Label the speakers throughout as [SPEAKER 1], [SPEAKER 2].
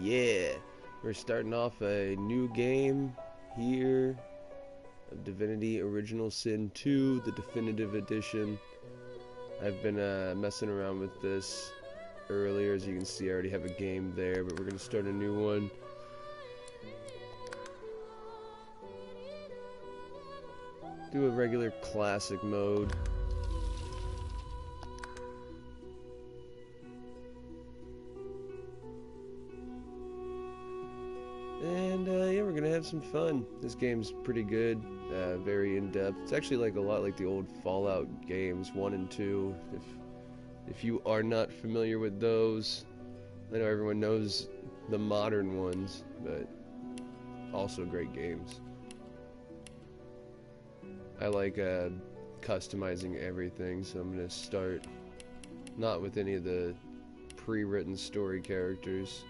[SPEAKER 1] Yeah, we're starting off a new game here of Divinity Original Sin 2, the definitive edition. I've been messing around with this earlier. As you can see, I already have a game there, but we're going to start a new one. Do a regular classic mode. And yeah, we're gonna have some fun. This game's pretty good, very in-depth. It's actually like a lot like the old Fallout games 1 and 2. If you are not familiar with those, I know everyone knows the modern ones, but also great games. I like customizing everything, so I'm gonna start not with any of the pre-written story characters.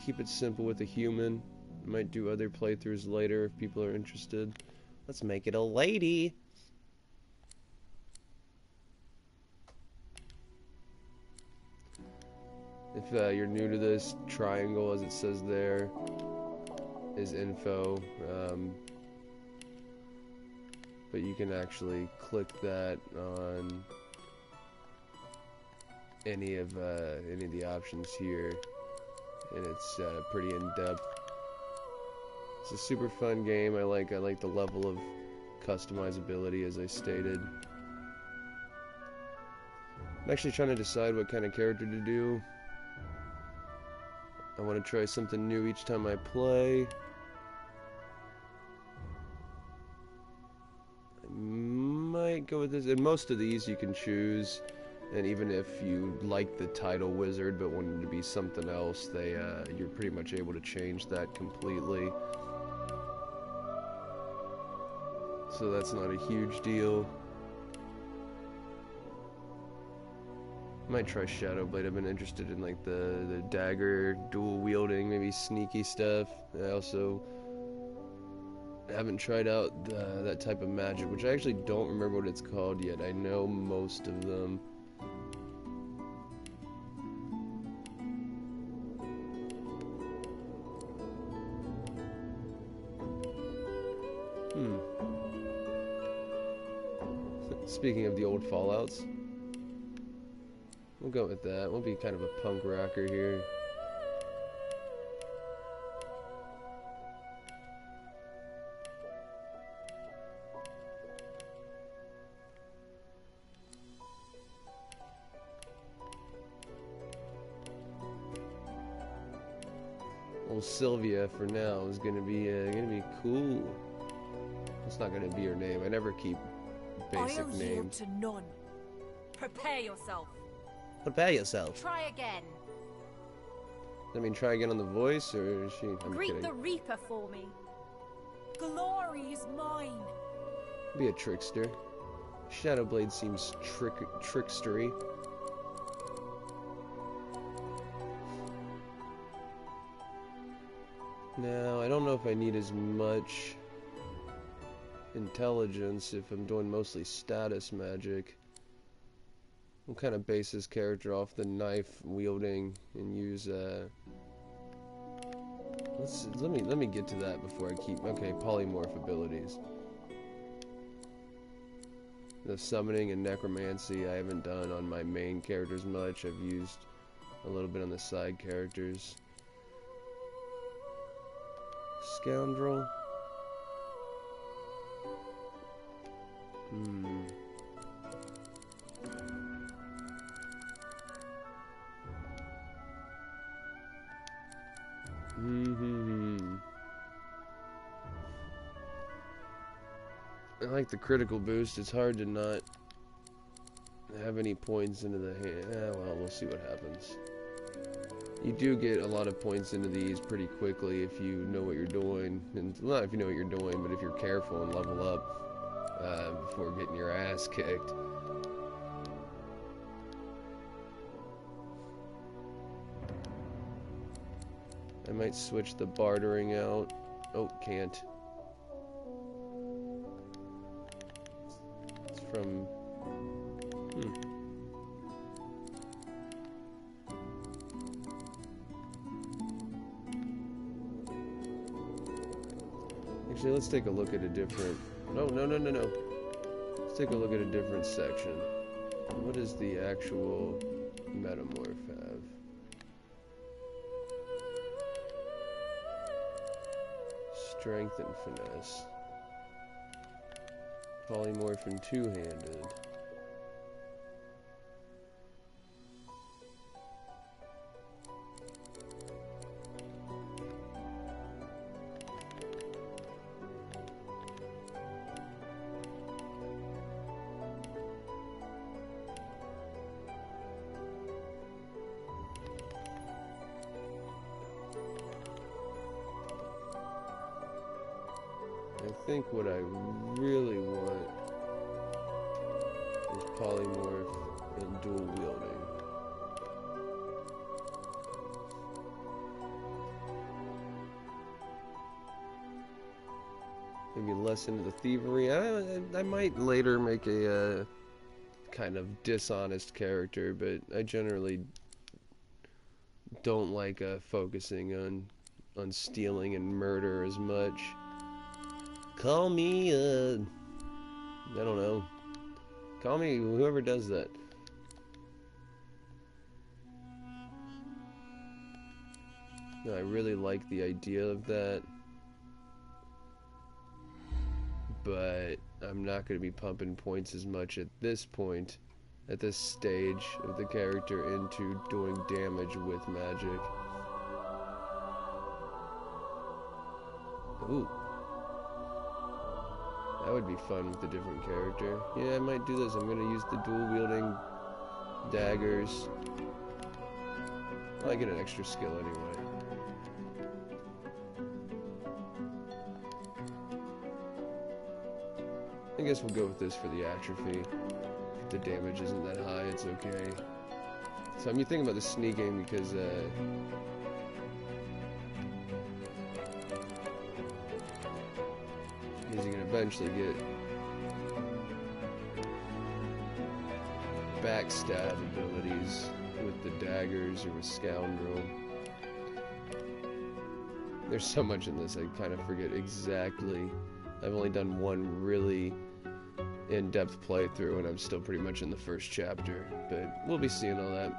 [SPEAKER 1] Keep it simple with a human. Might do other playthroughs later if people are interested. Let's make it a lady. If you're new to this, triangle, as it says there, is info. But you can actually click that on any of the options here, and it's pretty in-depth. It's a super fun game. I like the level of customizability, as I stated. I'm actually trying to decide what kind of character to do. I want to try something new each time I play. I might go with this. And most of these you can choose. And even if you like the title wizard but wanted to be something else, you're pretty much able to change that completely. So that's not a huge deal. Might try Shadowblade. I've been interested in like the dagger, dual wielding, maybe sneaky stuff. I also haven't tried out that type of magic, which I actually don't remember what it's called yet. I know most of them. Speaking of the old Fallouts, we'll go with that. We'll be kind of a punk rocker here. Old Sylvia for now is gonna be cool. It's not gonna be her name. I never keep basic
[SPEAKER 2] I'll
[SPEAKER 1] names.
[SPEAKER 2] yield to none. Prepare yourself.
[SPEAKER 1] Prepare yourself.
[SPEAKER 2] Try again.
[SPEAKER 1] I mean, try again on the voice, or is she? I'm
[SPEAKER 2] Greet
[SPEAKER 1] kidding.
[SPEAKER 2] the Reaper for me. Glory is mine.
[SPEAKER 1] Be a trickster. Shadowblade seems trickstery. Now, I don't know if I need as much intelligence if I'm doing mostly status magic. I'll kind of base this character off the knife wielding and use let me get to that before I keep. Okay, polymorph abilities. The summoning and necromancy I haven't done on my main characters much. I've used a little bit on the side characters. Scoundrel. I like the critical boost. It's hard to not have any points into the hand. Well, we'll see what happens. You do get a lot of points into these pretty quickly if you know what you're doing. And not if you know what you're doing, but if you're careful and level up before getting your ass kicked. I might switch the bartering out. Oh, can't. It's from Actually, let's take a look at a different... No. Let's take a look at a different section. What does the actual metamorph have? Strength and finesse. Polymorph and two-handed. I think what I really want is polymorph and dual wielding. Maybe less into the thievery. I might later make a kind of dishonest character, but I generally don't like focusing on stealing and murder as much. Call me, I don't know. Call me whoever does that. No, I really like the idea of that. But I'm not going to be pumping points as much at this point, at this stage of the character, into doing damage with magic. Ooh. That would be fun with a different character. Yeah, I might do this. I'm going to use the dual-wielding daggers. I get an extra skill anyway. I guess we'll go with this for the atrophy. If the damage isn't that high, it's okay. So I'm thinking about the sneaking because you can eventually get backstab abilities with the daggers or with Scoundrel. There's so much in this I kind of forget exactly. I've only done one really in-depth playthrough and I'm still pretty much in the first chapter, but we'll be seeing all that.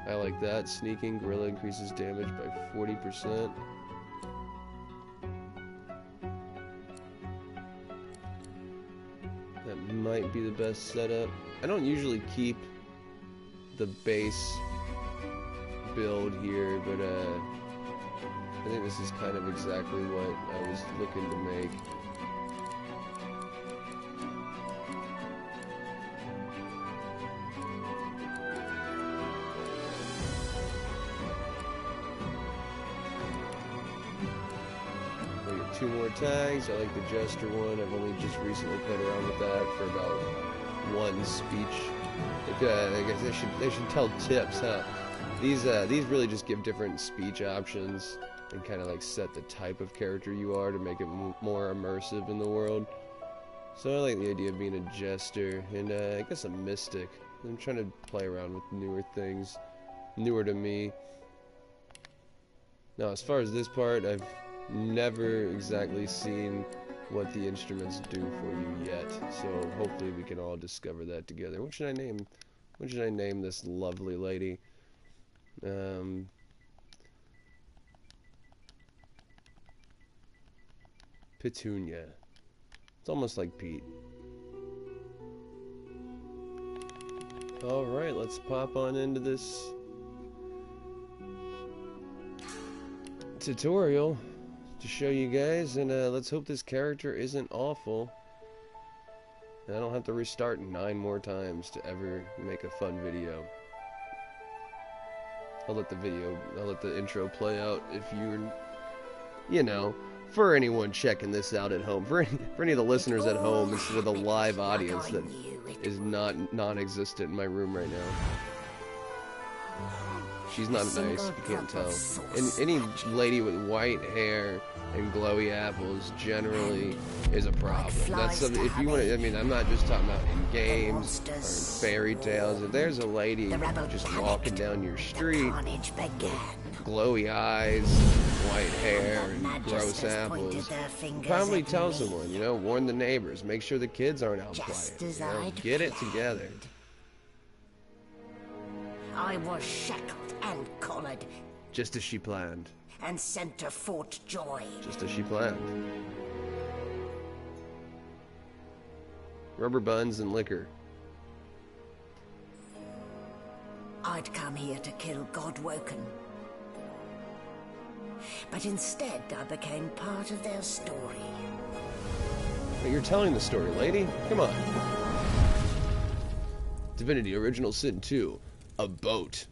[SPEAKER 1] I like that. Sneaking, Gorilla increases damage by 40%. That might be the best setup. I don't usually keep the base build here, but I think this is kind of exactly what I was looking to make. Two more tags. I like the Jester one. I've only just recently played around with that for about one speech. I guess they should tell tips, huh? These really just give different speech options and kind of like set the type of character you are to make it more immersive in the world. So I like the idea of being a Jester and I guess a Mystic. I'm trying to play around with newer things, newer to me. Now, as far as this part, I've never exactly seen what the instruments do for you yet, so hopefully we can all discover that together. What should I name this lovely lady? Petunia. It's almost like Pete. Alright, let's pop on into this tutorial to show you guys, and let's hope this character isn't awful and I don't have to restart 9 more times to ever make a fun video. I'll let the intro play out if you're, you know, for anyone checking this out at home, for any of the listeners at home instead of the live audience that is non-existent in my room right now. She's not nice, you can't tell. And any lady with white hair and glowy apples generally is a problem. That's something, if you want to, I mean, I'm not just talking about in games or in fairy tales. If there's a lady just walking down your street with glowy eyes, white hair, and gross apples, probably tell someone, you know, warn the neighbors, make sure the kids aren't out playing, you know, get it together.
[SPEAKER 3] I was shackled and collared.
[SPEAKER 1] Just as she planned.
[SPEAKER 3] And sent to Fort Joy.
[SPEAKER 1] Just as she planned. Rubber buns and liquor.
[SPEAKER 3] I'd come here to kill Godwoken. But instead, I became part of their story.
[SPEAKER 1] But you're telling the story, lady. Come on. Divinity Original Sin 2. A boat.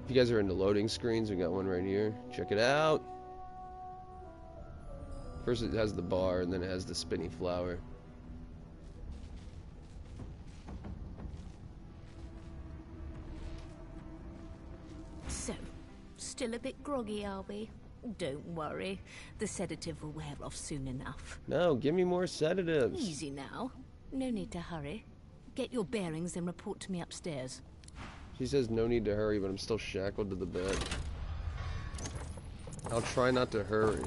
[SPEAKER 1] If you guys are into loading screens, we got one right here. Check it out. First it has the bar, and then it has the spinny flower.
[SPEAKER 4] So, still a bit groggy, are we? Don't worry. The sedative will wear off soon enough.
[SPEAKER 1] No, give me more sedatives.
[SPEAKER 4] Easy now. No need to hurry. Get your bearings and report to me upstairs.
[SPEAKER 1] She says no need to hurry, but I'm still shackled to the bed. I'll try not to hurry.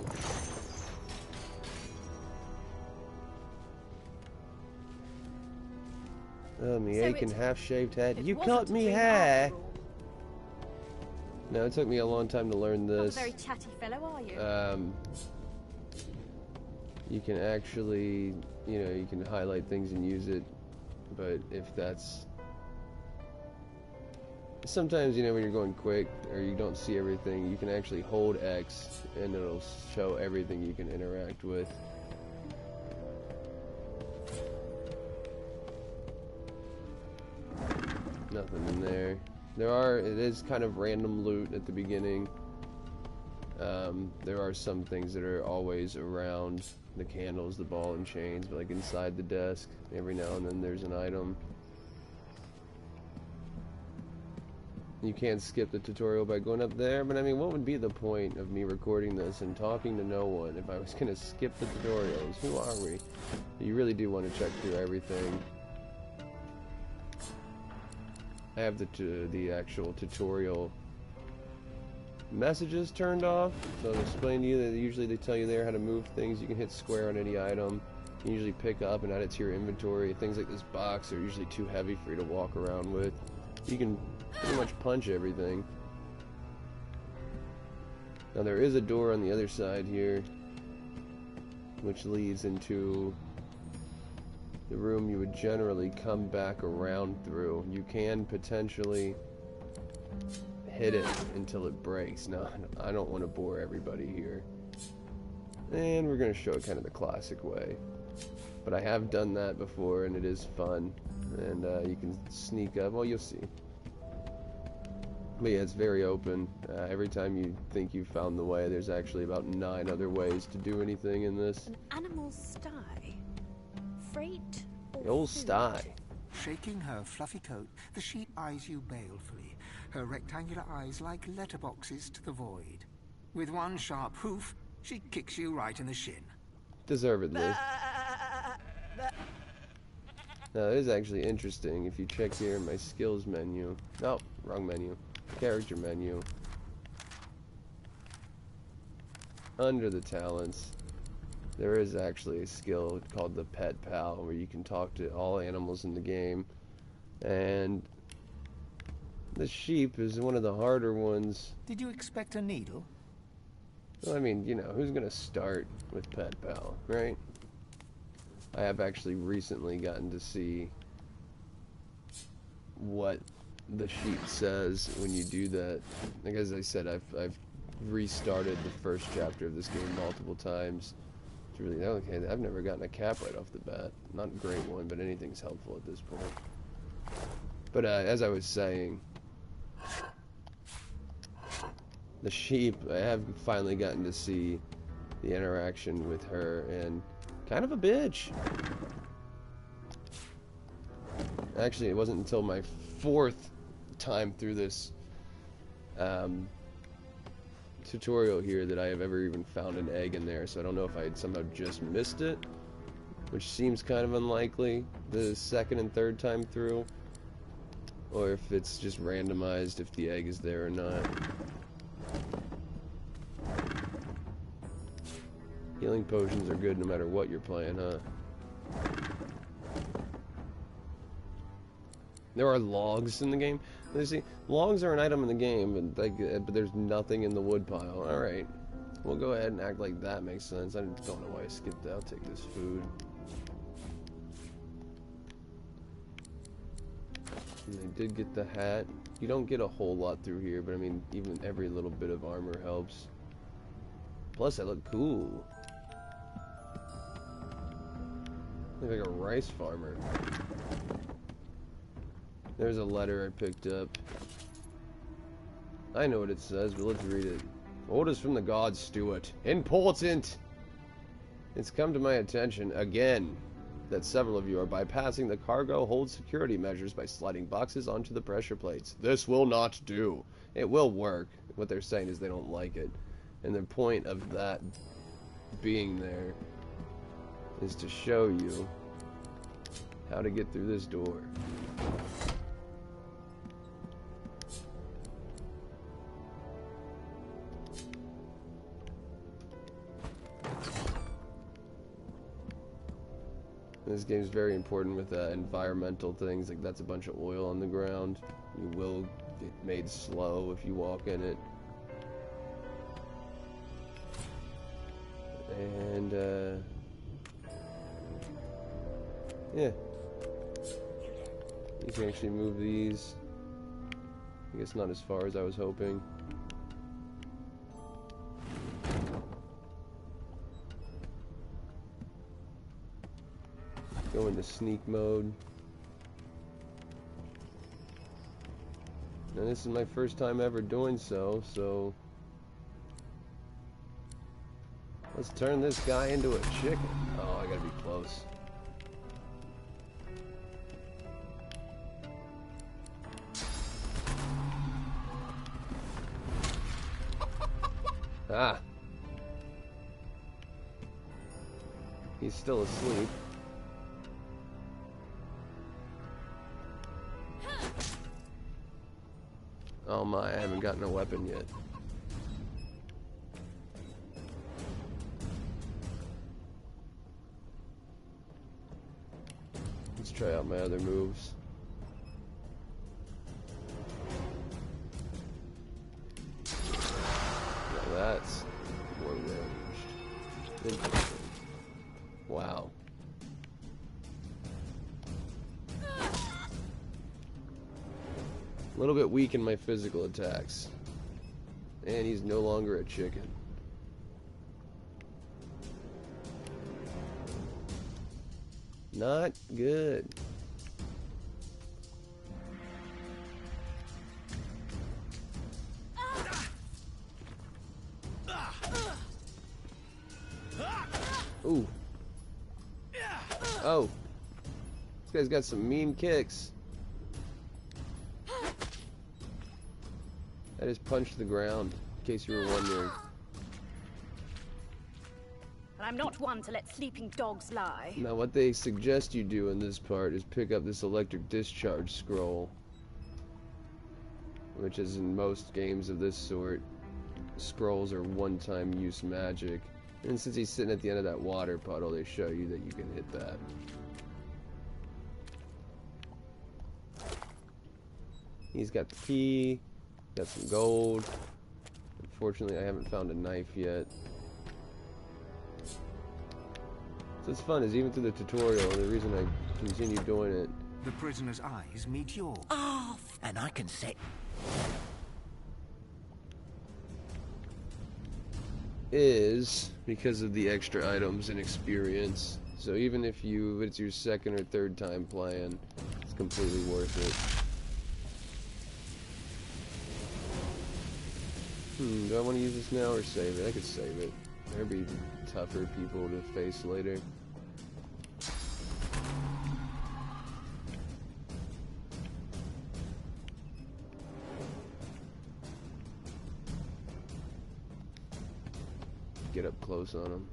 [SPEAKER 1] Me aching half-shaved head. You cut me hair! No, it took me a long time to learn this.
[SPEAKER 2] Not a very chatty fellow, are you?
[SPEAKER 1] You can actually, you know, you can highlight things and use it, but if that's... Sometimes, you know, when you're going quick or you don't see everything, you can actually hold X and it'll show everything you can interact with. Nothing in there. It is kind of random loot at the beginning. There are some things that are always around the candles, the ball and chains, but like inside the desk, every now and then there's an item. You can't skip the tutorial by going up there, but I mean, what would be the point of me recording this and talking to no one if I was going to skip the tutorials? Who are we? You really do want to check through everything. I have the actual tutorial messages turned off, so I'll explain to you that usually they tell you there how to move things. You can hit square on any item. You can usually pick up and add it to your inventory. Things like this box are usually too heavy for you to walk around with. You can pretty much punch everything. Now there is a door on the other side here, which leads into the room you would generally come back around through. You can potentially hit it until it breaks. Now, I don't want to bore everybody here. And we're going to show it kind of the classic way. But I have done that before, and it is fun. And you can sneak up. Well, you'll see. But yeah, it's very open. Every time you think you've found the way, there's actually about 9 other ways to do anything in this.
[SPEAKER 2] An animal's sty. Freight or
[SPEAKER 1] The old
[SPEAKER 2] food?
[SPEAKER 1] sty.
[SPEAKER 5] Shaking her fluffy coat, the sheep eyes you balefully, her rectangular eyes like letterboxes to the void. With one sharp hoof, she kicks you right in the shin.
[SPEAKER 1] Deservedly. Now, it is actually interesting if you check here in my skills menu. No, wrong menu. Character menu. Under the talents, there is actually a skill called the Pet Pal, where you can talk to all animals in the game. And the sheep is one of the harder ones.
[SPEAKER 5] Did you expect a needle?
[SPEAKER 1] Well, I mean, you know, who's gonna start with Pet Pal, right? I have actually recently gotten to see what the sheep says when you do that. Like, as I said, I've restarted the first chapter of this game multiple times. It's really okay. I've never gotten a cap right off the bat. Not a great one, but anything's helpful at this point. But as I was saying, the sheep, I have finally gotten to see the interaction with her, and kind of a bitch. Actually, it wasn't until my 4th time through this tutorial here that I have ever even found an egg in there, so I don't know if I had somehow just missed it, which seems kind of unlikely the 2nd and 3rd time through, or if it's just randomized if the egg is there or not. Healing potions are good no matter what you're playing, huh? There are logs in the game. You see, logs are an item in the game, but there's nothing in the woodpile. Alright. We'll go ahead and act like that makes sense. I don't know why I skipped that. I'll take this food. And I did get the hat. You don't get a whole lot through here, but I mean, even every little bit of armor helps. Plus, I look cool. Look like a rice farmer. There's a letter I picked up. I know what it says, but let's read it. Orders from the gods, Stuart. Important! It's come to my attention, again, that several of you are bypassing the cargo hold security measures by sliding boxes onto the pressure plates. This will not do. It will work. What they're saying is they don't like it. And the point of that being there is to show you how to get through this door. This game's very important with environmental things, like that's a bunch of oil on the ground. You will get made slow if you walk in it. And, yeah. You can actually move these. I guess not as far as I was hoping. Go into sneak mode. Now this is my first time ever doing so, let's turn this guy into a chicken. Oh, I gotta be close. Ah! He's still asleep. Oh my, I haven't gotten a weapon yet. Let's try out my other moves. Now that's more ranged. Interesting. Wow. A little bit weak in my physical attacks. And he's no longer a chicken. Not good. Ooh. Oh. This guy's got some mean kicks. I just punched the ground, in case you were wondering.
[SPEAKER 2] I'm not one to let sleeping dogs lie.
[SPEAKER 1] Now what they suggest you do in this part is pick up this electric discharge scroll, which is in most games of this sort, scrolls are one-time use magic. And since he's sitting at the end of that water puddle, they show you that you can hit that. He's got the key. Got some gold. Unfortunately, I haven't found a knife yet. So it's fun, is even through the tutorial, the reason I continue doing it.
[SPEAKER 5] The prisoner's eyes meet yours.
[SPEAKER 3] Oh, and I can set.
[SPEAKER 1] Is because of the extra items and experience. So even if it's your 2nd or 3rd time playing, it's completely worth it. Do I want to use this now or save it? I could save it. There'll be tougher people to face later. Get up close on them.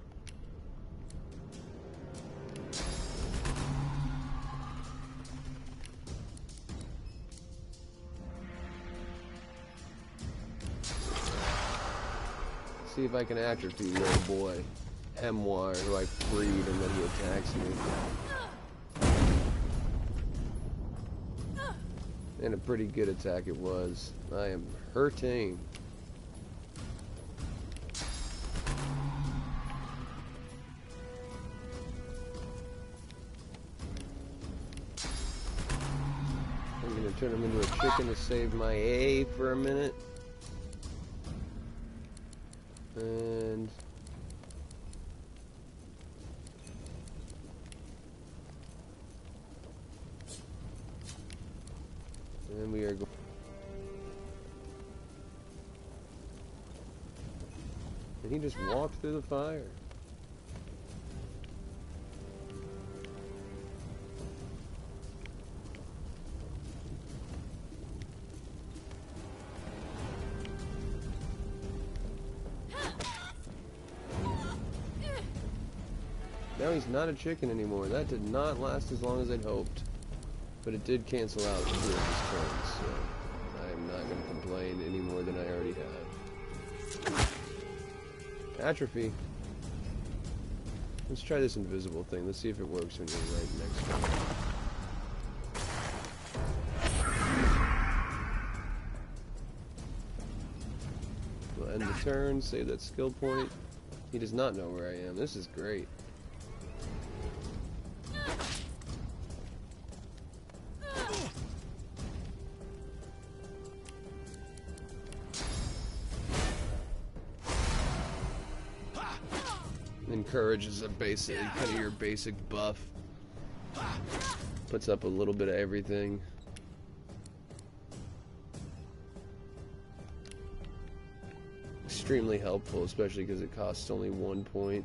[SPEAKER 1] See if I can atrophy little boy Hemwar, who I freed and then he attacks me. And a pretty good attack it was. I am hurting. I'm gonna turn him into a chicken to save my A for a minute. And we are going. Did he just walk through the fire? Now he's not a chicken anymore. That did not last as long as I'd hoped. But it did cancel out 2 of his turns, so I am not going to complain any more than I already have. Atrophy. Let's try this invisible thing. Let's see if it works when you're right next to it. We'll end the turn, save that skill point. He does not know where I am. This is great. Courage is a basic, kind of your basic buff. Puts up a little bit of everything. Extremely helpful, especially because it costs only 1 point.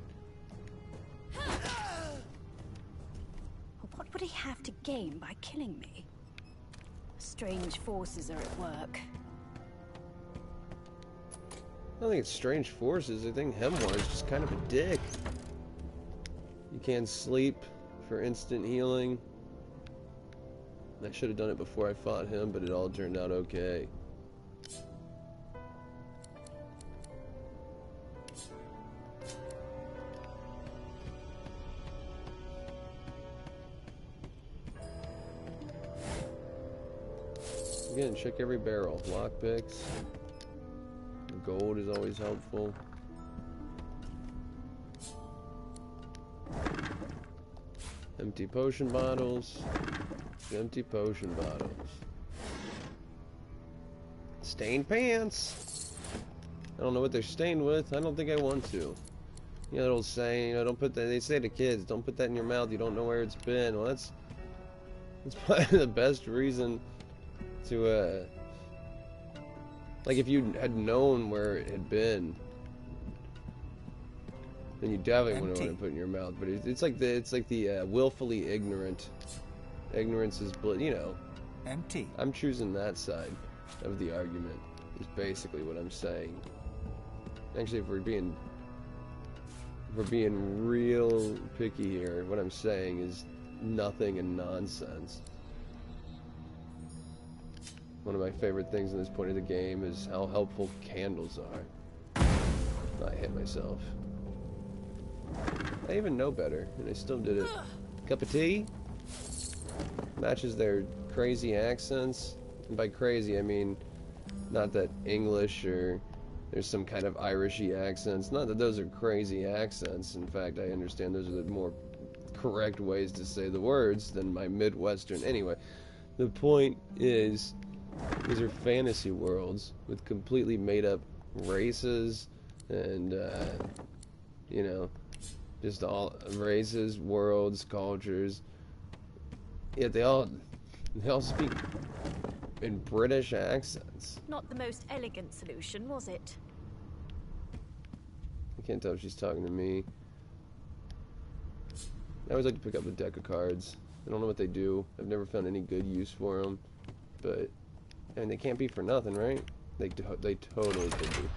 [SPEAKER 6] What would he have to gain by killing me? Strange forces are at work.
[SPEAKER 1] I don't think it's strange forces. I think Hemwar is just kind of a dick. You can't sleep for instant healing. I should have done it before I fought him, but it all turned out okay. Again, check every barrel. Lockpicks. Gold is always helpful. Empty potion bottles. Empty potion bottles. Stained pants. I don't know what they're stained with. I don't think I want to. You know that old saying, you know, don't put that. They say to kids, don't put that in your mouth. You don't know where it's been. Well, that's probably the best reason to like if you had known where it had been, then you definitely wouldn't want to put it in your mouth. But it's like the willfully ignorant. Ignorance is you know.
[SPEAKER 5] Empty.
[SPEAKER 1] I'm choosing that side of the argument. Is basically what I'm saying. Actually, if we're being real picky here, what I'm saying is nothing and nonsense. One of my favorite things in this point of the game is how helpful candles are. I hit myself. I even know better, and I still did it. Cup of tea? Matches their crazy accents. And by crazy, I mean not that English or there's some kind of Irishy accents. Not that those are crazy accents. In fact, I understand those are the more correct ways to say the words than my Midwestern. Anyway, the point is, these are fantasy worlds with completely made-up races and, you know, just all races, worlds, cultures. Yet they all speak in British accents.
[SPEAKER 6] Not the most elegant solution, was it?
[SPEAKER 1] I can't tell if she's talking to me. I always like to pick up the deck of cards. I don't know what they do. I've never found any good use for them. But, I mean, they can't be for nothing, right? They totally could be.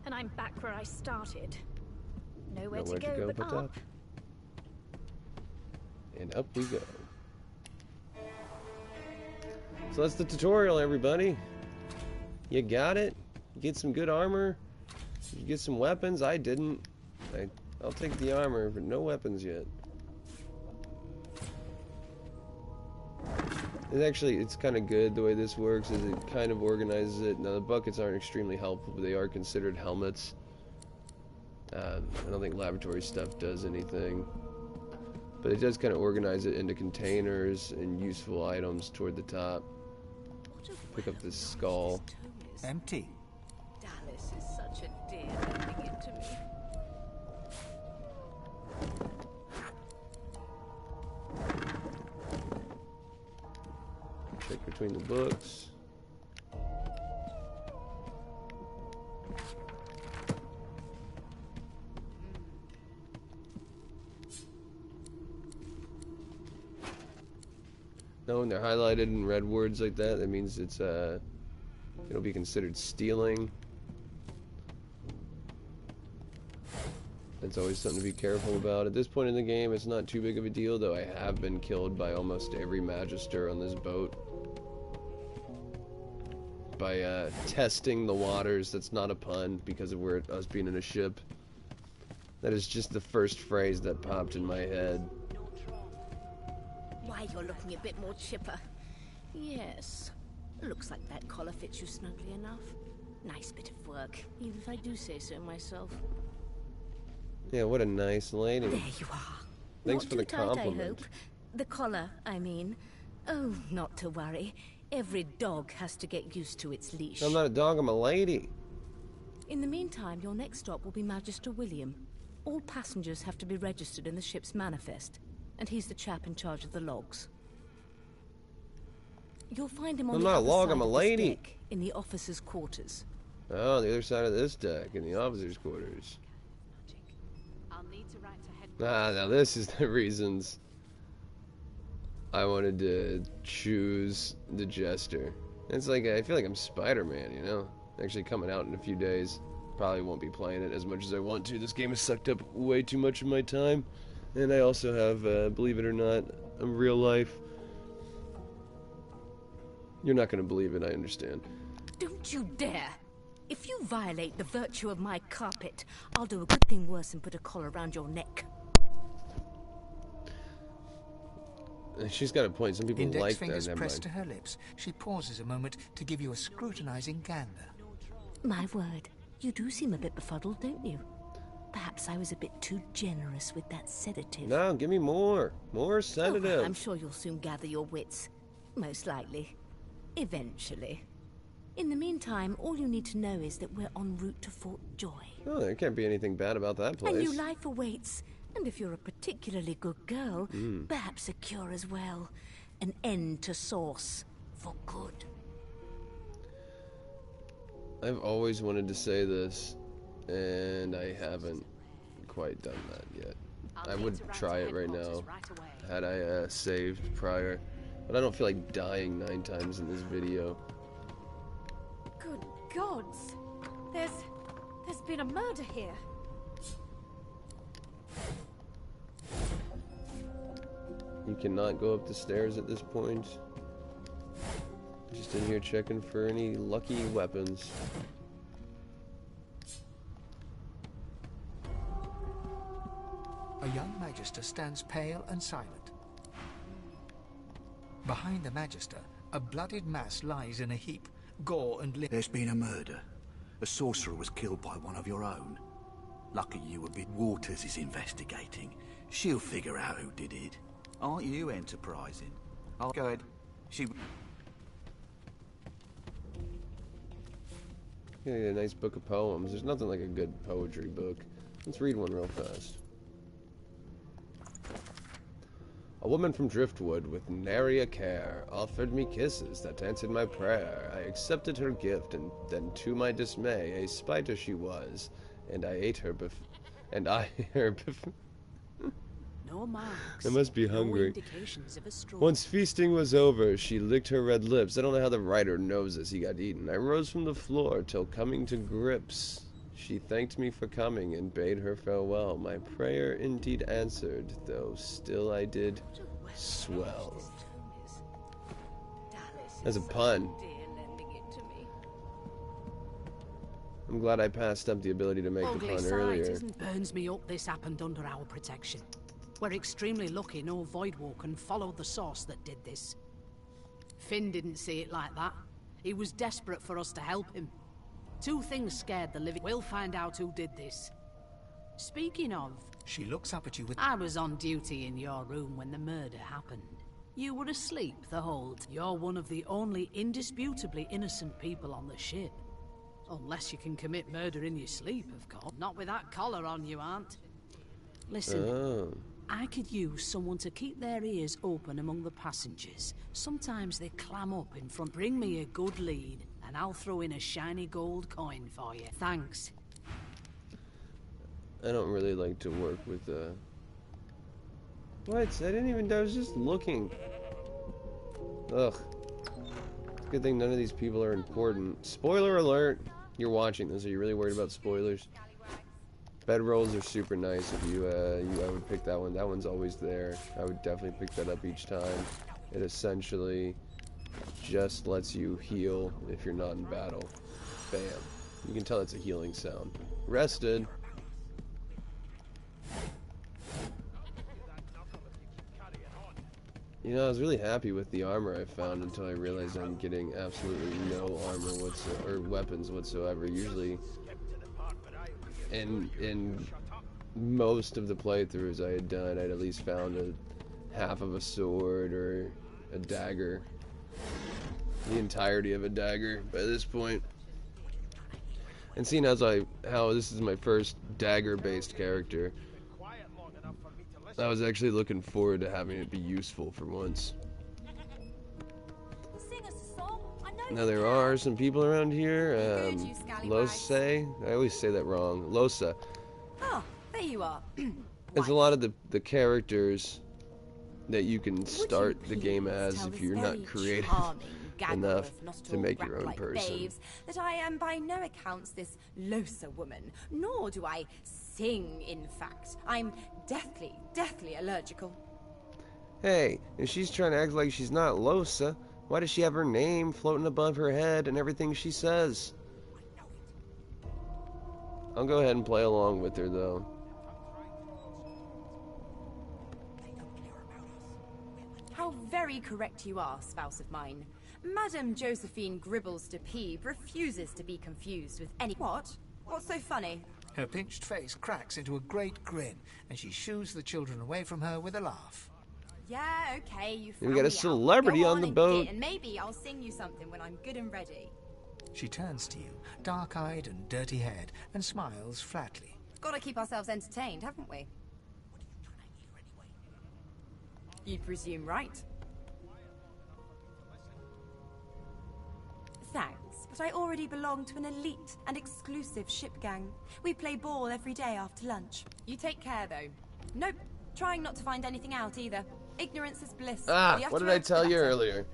[SPEAKER 6] And I'm back where I started. Nowhere
[SPEAKER 1] Nowhere
[SPEAKER 6] to go but up.
[SPEAKER 1] And up we go. So that's the tutorial, everybody. You got it. You get some good armor. You get some weapons. I didn't. I'll take the armor, but no weapons yet. It's kind of good the way this works, is it kind of organizes it. Now the buckets aren't extremely helpful, but they are considered helmets. I don't think laboratory stuff does anything. But it does kind of organize it into containers and useful items toward the top. Pick up this skull.
[SPEAKER 5] Empty.
[SPEAKER 4] Dallas is such a dear lending it to me.
[SPEAKER 1] Check between the books. No, when they're highlighted in red words like that, that means it's it'll be considered stealing. That's always something to be careful about. At this point in the game, it's not too big of a deal, though I have been killed by almost every Magister on this boat. By testing the waters. That's not a pun because of us being in a ship. That is just the first phrase that popped in my head.
[SPEAKER 4] Why, you're looking a bit more chipper. Yes. Looks like that collar fits you snugly enough. Nice bit of work, even if I do say so myself.
[SPEAKER 1] Yeah, what a nice lady.
[SPEAKER 4] There you are.
[SPEAKER 1] Thanks
[SPEAKER 4] Not
[SPEAKER 1] for the
[SPEAKER 4] too tight,
[SPEAKER 1] compliment.
[SPEAKER 4] I hope. The collar, I mean. Oh, not to worry. Every dog has to get used to its leash.
[SPEAKER 1] I'm not a dog, I'm a lady.
[SPEAKER 4] In the meantime, your next stop will be Magister William. All passengers have to be registered in the ship's manifest, and he's the chap in charge of the logs. You'll find him on
[SPEAKER 1] I'm
[SPEAKER 4] the
[SPEAKER 1] not a
[SPEAKER 4] other
[SPEAKER 1] log,
[SPEAKER 4] side
[SPEAKER 1] I'm a
[SPEAKER 4] of this
[SPEAKER 1] lady.
[SPEAKER 4] deck, in the officers' quarters.
[SPEAKER 1] Oh, the other side of this deck, in the officers' quarters.
[SPEAKER 2] I'll need to write to head.
[SPEAKER 1] Now this is the reasons I wanted to choose the Jester. It's like, I feel like I'm Spider-Man, you know? Actually coming out in a few days. Probably won't be playing it as much as I want to. This game has sucked up way too much of my time. And I also have, believe it or not, a real life. You're not going to believe it, I understand.
[SPEAKER 4] Don't you dare! If you violate the virtue of my carpet, I'll do a good thing worse and put a collar around your neck.
[SPEAKER 1] She's got a point. Some people
[SPEAKER 5] Index
[SPEAKER 1] like
[SPEAKER 5] fingers
[SPEAKER 1] that. Never
[SPEAKER 5] pressed
[SPEAKER 1] mind.
[SPEAKER 5] to her lips. She pauses a moment to give you a scrutinizing gander.
[SPEAKER 4] My word, you do seem a bit befuddled, don't you? Perhaps I was a bit too generous with that sedative.
[SPEAKER 1] No, give me more. More sedative.
[SPEAKER 4] Oh, I'm sure you'll soon gather your wits. Most likely. Eventually. In the meantime, all you need to know is that we're en route to Fort Joy.
[SPEAKER 1] Oh, there can't be anything bad about that place.
[SPEAKER 4] A new life awaits. And if you're a particularly good girl, perhaps a cure as well. An end to Source. For good.
[SPEAKER 1] I've always wanted to say this, and I haven't quite done that yet. I would try it right now, had I saved prior. But I don't feel like dying 9 times in this video.
[SPEAKER 6] Good gods! There's been a murder here.
[SPEAKER 1] You cannot go up the stairs at this point. Just in here checking for any lucky weapons.
[SPEAKER 5] A young Magister stands pale and silent. Behind the Magister, a bloodied mass lies in a heap. Gore and litter.
[SPEAKER 7] There's been a murder. A sorcerer was killed by one of your own. Lucky you a bit. Waters is investigating. She'll figure out who did it. Aren't you enterprising? I'll go ahead.
[SPEAKER 1] Yeah, a nice book of poems. There's nothing like a good poetry book. Let's read one real fast. A A woman from Driftwood with nary a care offered me kisses that answered my prayer. I accepted her gift, and then to my dismay, a spider she was, and I ate her
[SPEAKER 8] No marks.
[SPEAKER 1] I must be
[SPEAKER 8] no
[SPEAKER 1] hungry.
[SPEAKER 8] indications of a struggle.
[SPEAKER 1] Once feasting was over, she licked her red lips. I don't know how the writer knows this. He got eaten. I rose from the floor till coming to grips. She thanked me for coming and bade her farewell. My prayer indeed answered, though still I did swell. That's a pun. I'm glad I passed up the ability to make the pun earlier.
[SPEAKER 8] Burns me up this happened under our protection. We're extremely lucky no Voidwalker followed the source that did this. Finn didn't see it like that. He was desperate for us to help him. Two things scared the living. We'll find out who did this. Speaking of...
[SPEAKER 5] She looks up at you with...
[SPEAKER 8] I was on duty in your room when the murder happened. You were asleep the whole time. You're one of the only indisputably innocent people on the ship. Unless you can commit murder in your sleep, of course. Not with that collar on, you aren't. Listen, I could use someone to keep their ears open among the passengers. Sometimes they clam up in front. Bring me a good lead, and I'll throw in a shiny gold coin for you. Thanks.
[SPEAKER 1] I don't really like to work with, What? I didn't even... I was just looking. Ugh. Good thing none of these people are important. Spoiler alert! You're watching this. Are you really worried about spoilers? Bedrolls are super nice. If I would pick that one. That one's always there. I would definitely pick that up each time. It essentially just lets you heal if you're not in battle. Bam. You can tell it's a healing sound. Rested. You know, I was really happy with the armor I found until I realized I'm getting absolutely no armor whatsoever, or weapons whatsoever. Usually, in most of the playthroughs I had done, I'd at least found half of a sword or a dagger, the entirety of a dagger by this point. And seeing as how this is my first dagger-based character, I was actually looking forward to having it be useful for once. Now there are some people around here. Lose. I always say that wrong. Losa.
[SPEAKER 2] Oh, there you are.
[SPEAKER 1] There's a lot of the characters that you can start the game as if you're not creative enough to make your own person.
[SPEAKER 2] That I am by no accounts this Losa woman, nor do I sing, in fact. I'm deathly allergical.
[SPEAKER 1] Hey, and she's trying to act like she's not Losa. Why does she have her name floating above her head and everything she says? I'll go ahead and play along with her, though.
[SPEAKER 2] How very correct you are, spouse of mine. Madame Josephine Gribbles de Peeb refuses to be confused with any... What? What's so funny?
[SPEAKER 5] Her pinched face cracks into a great grin, and she shoos the children away from her with a laugh.
[SPEAKER 2] Yeah, okay, you found
[SPEAKER 1] We got a
[SPEAKER 2] me
[SPEAKER 1] celebrity
[SPEAKER 2] out. Go
[SPEAKER 1] on the
[SPEAKER 2] and
[SPEAKER 1] boat.
[SPEAKER 2] get, and maybe I'll sing you something when I'm good and ready.
[SPEAKER 5] She turns to you, dark-eyed and dirty-haired, and smiles flatly.
[SPEAKER 2] Gotta keep ourselves entertained, haven't we? You presume right. Thanks, but I already belong to an elite and exclusive ship gang. We play ball every day after lunch. You take care, though. Nope, trying not to find anything out either. Ignorance is bliss.
[SPEAKER 1] What did I tell you earlier?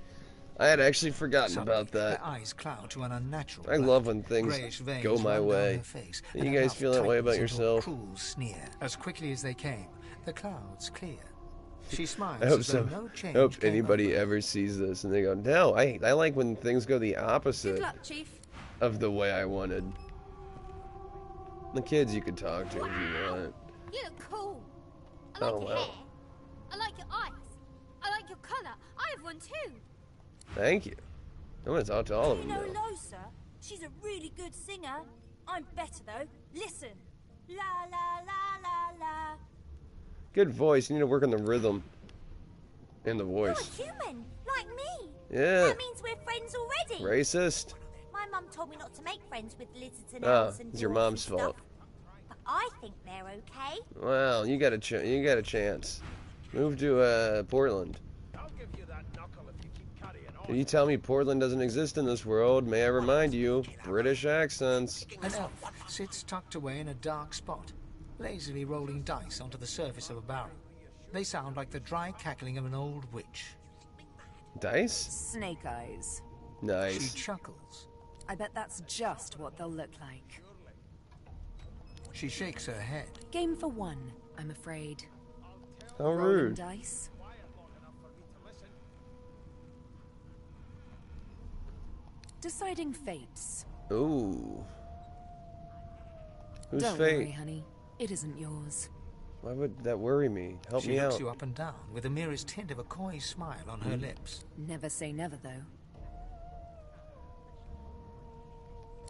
[SPEAKER 1] I had actually forgotten about that.
[SPEAKER 5] Her eyes cloud to an unnatural
[SPEAKER 1] I love when things go my way. You guys feel that way about yourself?
[SPEAKER 5] Cruel sneer. As quickly as they came, the clouds clear. She smiles.
[SPEAKER 1] I hope
[SPEAKER 5] as
[SPEAKER 1] so.
[SPEAKER 5] though no change
[SPEAKER 1] I hope
[SPEAKER 5] came
[SPEAKER 1] anybody
[SPEAKER 5] over.
[SPEAKER 1] ever sees this and they go, no, I like when things go the opposite
[SPEAKER 2] Good luck, Chief.
[SPEAKER 1] of the way I wanted. The kids you could talk to if you want.
[SPEAKER 9] You look cool. I like your hair. I like your eyes. I like your colour. I have one too.
[SPEAKER 1] Thank you. I'm gonna talk to all of them
[SPEAKER 9] You know
[SPEAKER 1] now.
[SPEAKER 9] Losa? She's a really good singer. I'm better though. Listen. La la la la la.
[SPEAKER 1] Good voice. You need to work on the rhythm and the
[SPEAKER 9] You're
[SPEAKER 1] voice.
[SPEAKER 9] a human, like me.
[SPEAKER 1] Yeah.
[SPEAKER 9] That means we're friends already.
[SPEAKER 1] Racist.
[SPEAKER 9] My mum told me not to make friends with lizards and owls and
[SPEAKER 1] It's your
[SPEAKER 9] dwarfs
[SPEAKER 1] mom's
[SPEAKER 9] and
[SPEAKER 1] fault.
[SPEAKER 9] stuff. But I think they're okay.
[SPEAKER 1] Well, you got a chance. Move to Portland. Can you tell me Portland doesn't exist in this world? May I remind you, British accents.
[SPEAKER 5] An elf sits tucked away in a dark spot, lazily rolling dice onto the surface of a barrel. They sound like the dry cackling of an old witch.
[SPEAKER 1] Dice?
[SPEAKER 2] Snake eyes.
[SPEAKER 1] Nice.
[SPEAKER 5] She chuckles.
[SPEAKER 2] I bet that's just what they'll look like.
[SPEAKER 5] She shakes her head.
[SPEAKER 2] Game for one, I'm afraid.
[SPEAKER 1] How
[SPEAKER 2] Rolling
[SPEAKER 1] rude.
[SPEAKER 2] dice. Deciding fates.
[SPEAKER 1] Ooh. Who's
[SPEAKER 2] Don't
[SPEAKER 1] fate?
[SPEAKER 2] worry, honey. It isn't yours.
[SPEAKER 1] Why would that worry me? Help me
[SPEAKER 5] She looks
[SPEAKER 1] out.
[SPEAKER 5] you up and down with the merest hint of a coy smile on her lips.
[SPEAKER 2] Never say never, though.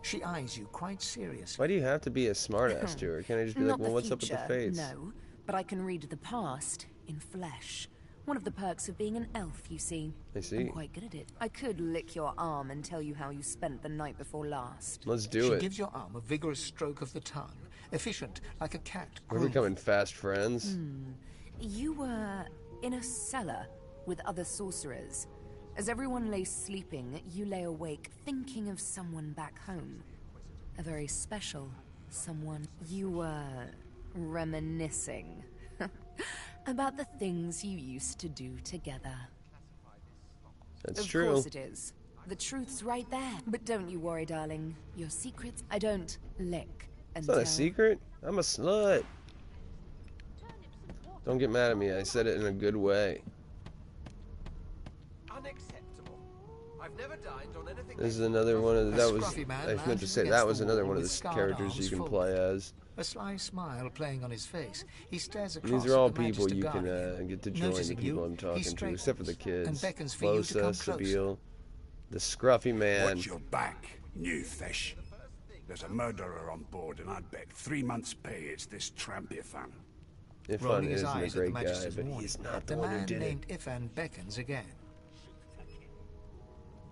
[SPEAKER 5] She eyes you quite seriously.
[SPEAKER 1] Why do you have to be a smartass to her? Can't I just be like,
[SPEAKER 2] Not
[SPEAKER 1] well,
[SPEAKER 2] the
[SPEAKER 1] what's up with the
[SPEAKER 2] future,
[SPEAKER 1] fates?
[SPEAKER 2] No, but I can read the past in flesh. One of the perks of being an elf, you see.
[SPEAKER 1] I see.
[SPEAKER 2] I'm quite good at it. I could lick your arm and tell you how you spent the night before last.
[SPEAKER 1] Let's do
[SPEAKER 5] She
[SPEAKER 1] it.
[SPEAKER 5] gives your arm a vigorous stroke of the tongue, efficient like a cat.
[SPEAKER 1] We're
[SPEAKER 5] grooming.
[SPEAKER 1] becoming fast friends.
[SPEAKER 2] You were in a cellar with other sorcerers. As everyone lay sleeping, you lay awake thinking of someone back home. A very special someone. You were reminiscing about the things you used to do together.
[SPEAKER 1] That's true.
[SPEAKER 2] Of course it is. The truth's right there. But don't you worry, darling. Your secrets, I don't lick and
[SPEAKER 1] It's not a
[SPEAKER 2] tell.
[SPEAKER 1] secret. I'm a slut. Don't get mad at me. I said it in a good way.
[SPEAKER 10] Unacceptable. I've never dined on anything.
[SPEAKER 1] This is another one of the, that was.
[SPEAKER 5] scruffy man
[SPEAKER 1] I meant to
[SPEAKER 5] lounges
[SPEAKER 1] say
[SPEAKER 5] against
[SPEAKER 1] that was
[SPEAKER 5] the
[SPEAKER 1] another
[SPEAKER 5] wall
[SPEAKER 1] one of
[SPEAKER 5] with
[SPEAKER 1] the
[SPEAKER 5] scarred
[SPEAKER 1] characters you
[SPEAKER 5] arms
[SPEAKER 1] can
[SPEAKER 5] folded.
[SPEAKER 1] play as.
[SPEAKER 5] A sly smile playing on his face, he stares across.
[SPEAKER 1] These are all
[SPEAKER 5] at the
[SPEAKER 1] people
[SPEAKER 5] Magister
[SPEAKER 1] you can
[SPEAKER 5] guarding
[SPEAKER 1] get to join. The
[SPEAKER 5] Noticing
[SPEAKER 1] people
[SPEAKER 5] you,
[SPEAKER 1] I'm
[SPEAKER 5] he
[SPEAKER 1] talking to, except for the
[SPEAKER 5] straightens and
[SPEAKER 1] kids.
[SPEAKER 5] beckons for you to come
[SPEAKER 1] Flosa,
[SPEAKER 5] closer.
[SPEAKER 1] Sabille, the scruffy man.
[SPEAKER 11] Watch your back, new fish. There's a murderer on board, and I'd bet 3 months' pay it's this tramp Ifan.
[SPEAKER 1] Ifan
[SPEAKER 5] Rolling his
[SPEAKER 1] isn't a
[SPEAKER 5] eyes at the
[SPEAKER 1] great guy,
[SPEAKER 5] Magister's
[SPEAKER 1] but
[SPEAKER 5] warning,
[SPEAKER 1] he's not the
[SPEAKER 5] the
[SPEAKER 1] one who
[SPEAKER 5] man
[SPEAKER 1] did it.
[SPEAKER 5] named Ifan beckons again.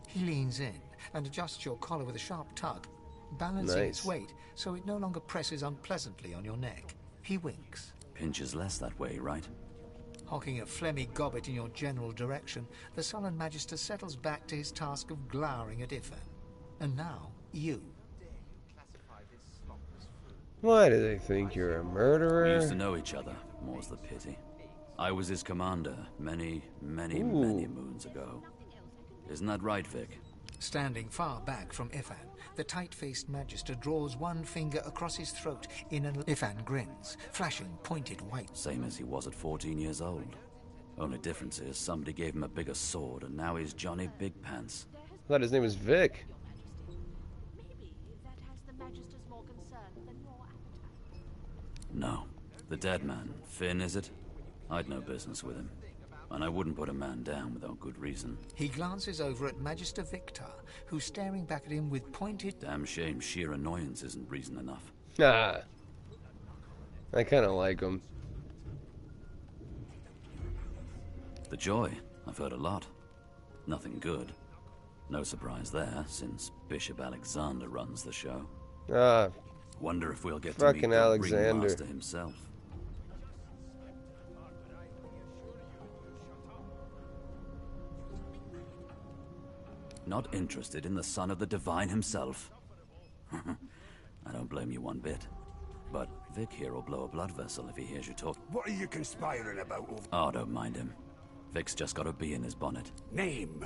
[SPEAKER 5] He leans in and adjusts your collar with a sharp tug, balancing its
[SPEAKER 1] Nice.
[SPEAKER 5] weight so it no longer presses unpleasantly on your neck. He winks.
[SPEAKER 12] Pinches less that way, right?
[SPEAKER 5] Hocking a phlegmy gobbet in your general direction, the sullen Magister settles back to his task of glowering at Ifan. And now, you.
[SPEAKER 1] Why do they think you're a murderer?
[SPEAKER 12] We used to know each other, more's the pity. I was his commander many moons ago. Isn't that right, Vic?
[SPEAKER 5] Standing far back from Ifan, the tight-faced Magister draws one finger across his throat in an... Ifan grins, flashing pointed white.
[SPEAKER 12] Same as he was at 14 years old. Only difference is somebody gave him a bigger sword and now he's Johnny Big Pants.
[SPEAKER 1] I thought his name was Vic.
[SPEAKER 13] Maybe that has the Magister's more concern than your appetite.
[SPEAKER 12] No. The dead man. Finn, is it? I'd no business with him. And I wouldn't put a man down without good reason.
[SPEAKER 5] He glances over at Magister Victor, who's staring back at him with pointed...
[SPEAKER 12] Damn shame sheer annoyance isn't reason enough.
[SPEAKER 1] Nah. I kind of like him.
[SPEAKER 12] The Joy. I've heard a lot. Nothing good. No surprise there, since Bishop Alexander runs the show.
[SPEAKER 1] Ah,
[SPEAKER 12] Wonder if we'll get to meet
[SPEAKER 1] fucking
[SPEAKER 12] the
[SPEAKER 1] Alexander.
[SPEAKER 12] Ringmaster himself. Not interested in the son of the Divine himself? I don't blame you one bit. But Vic here will blow a blood vessel if he hears you talk.
[SPEAKER 11] What are you conspiring about?
[SPEAKER 12] Oh, don't mind him. Vic's just got a bee in his bonnet.
[SPEAKER 11] Name.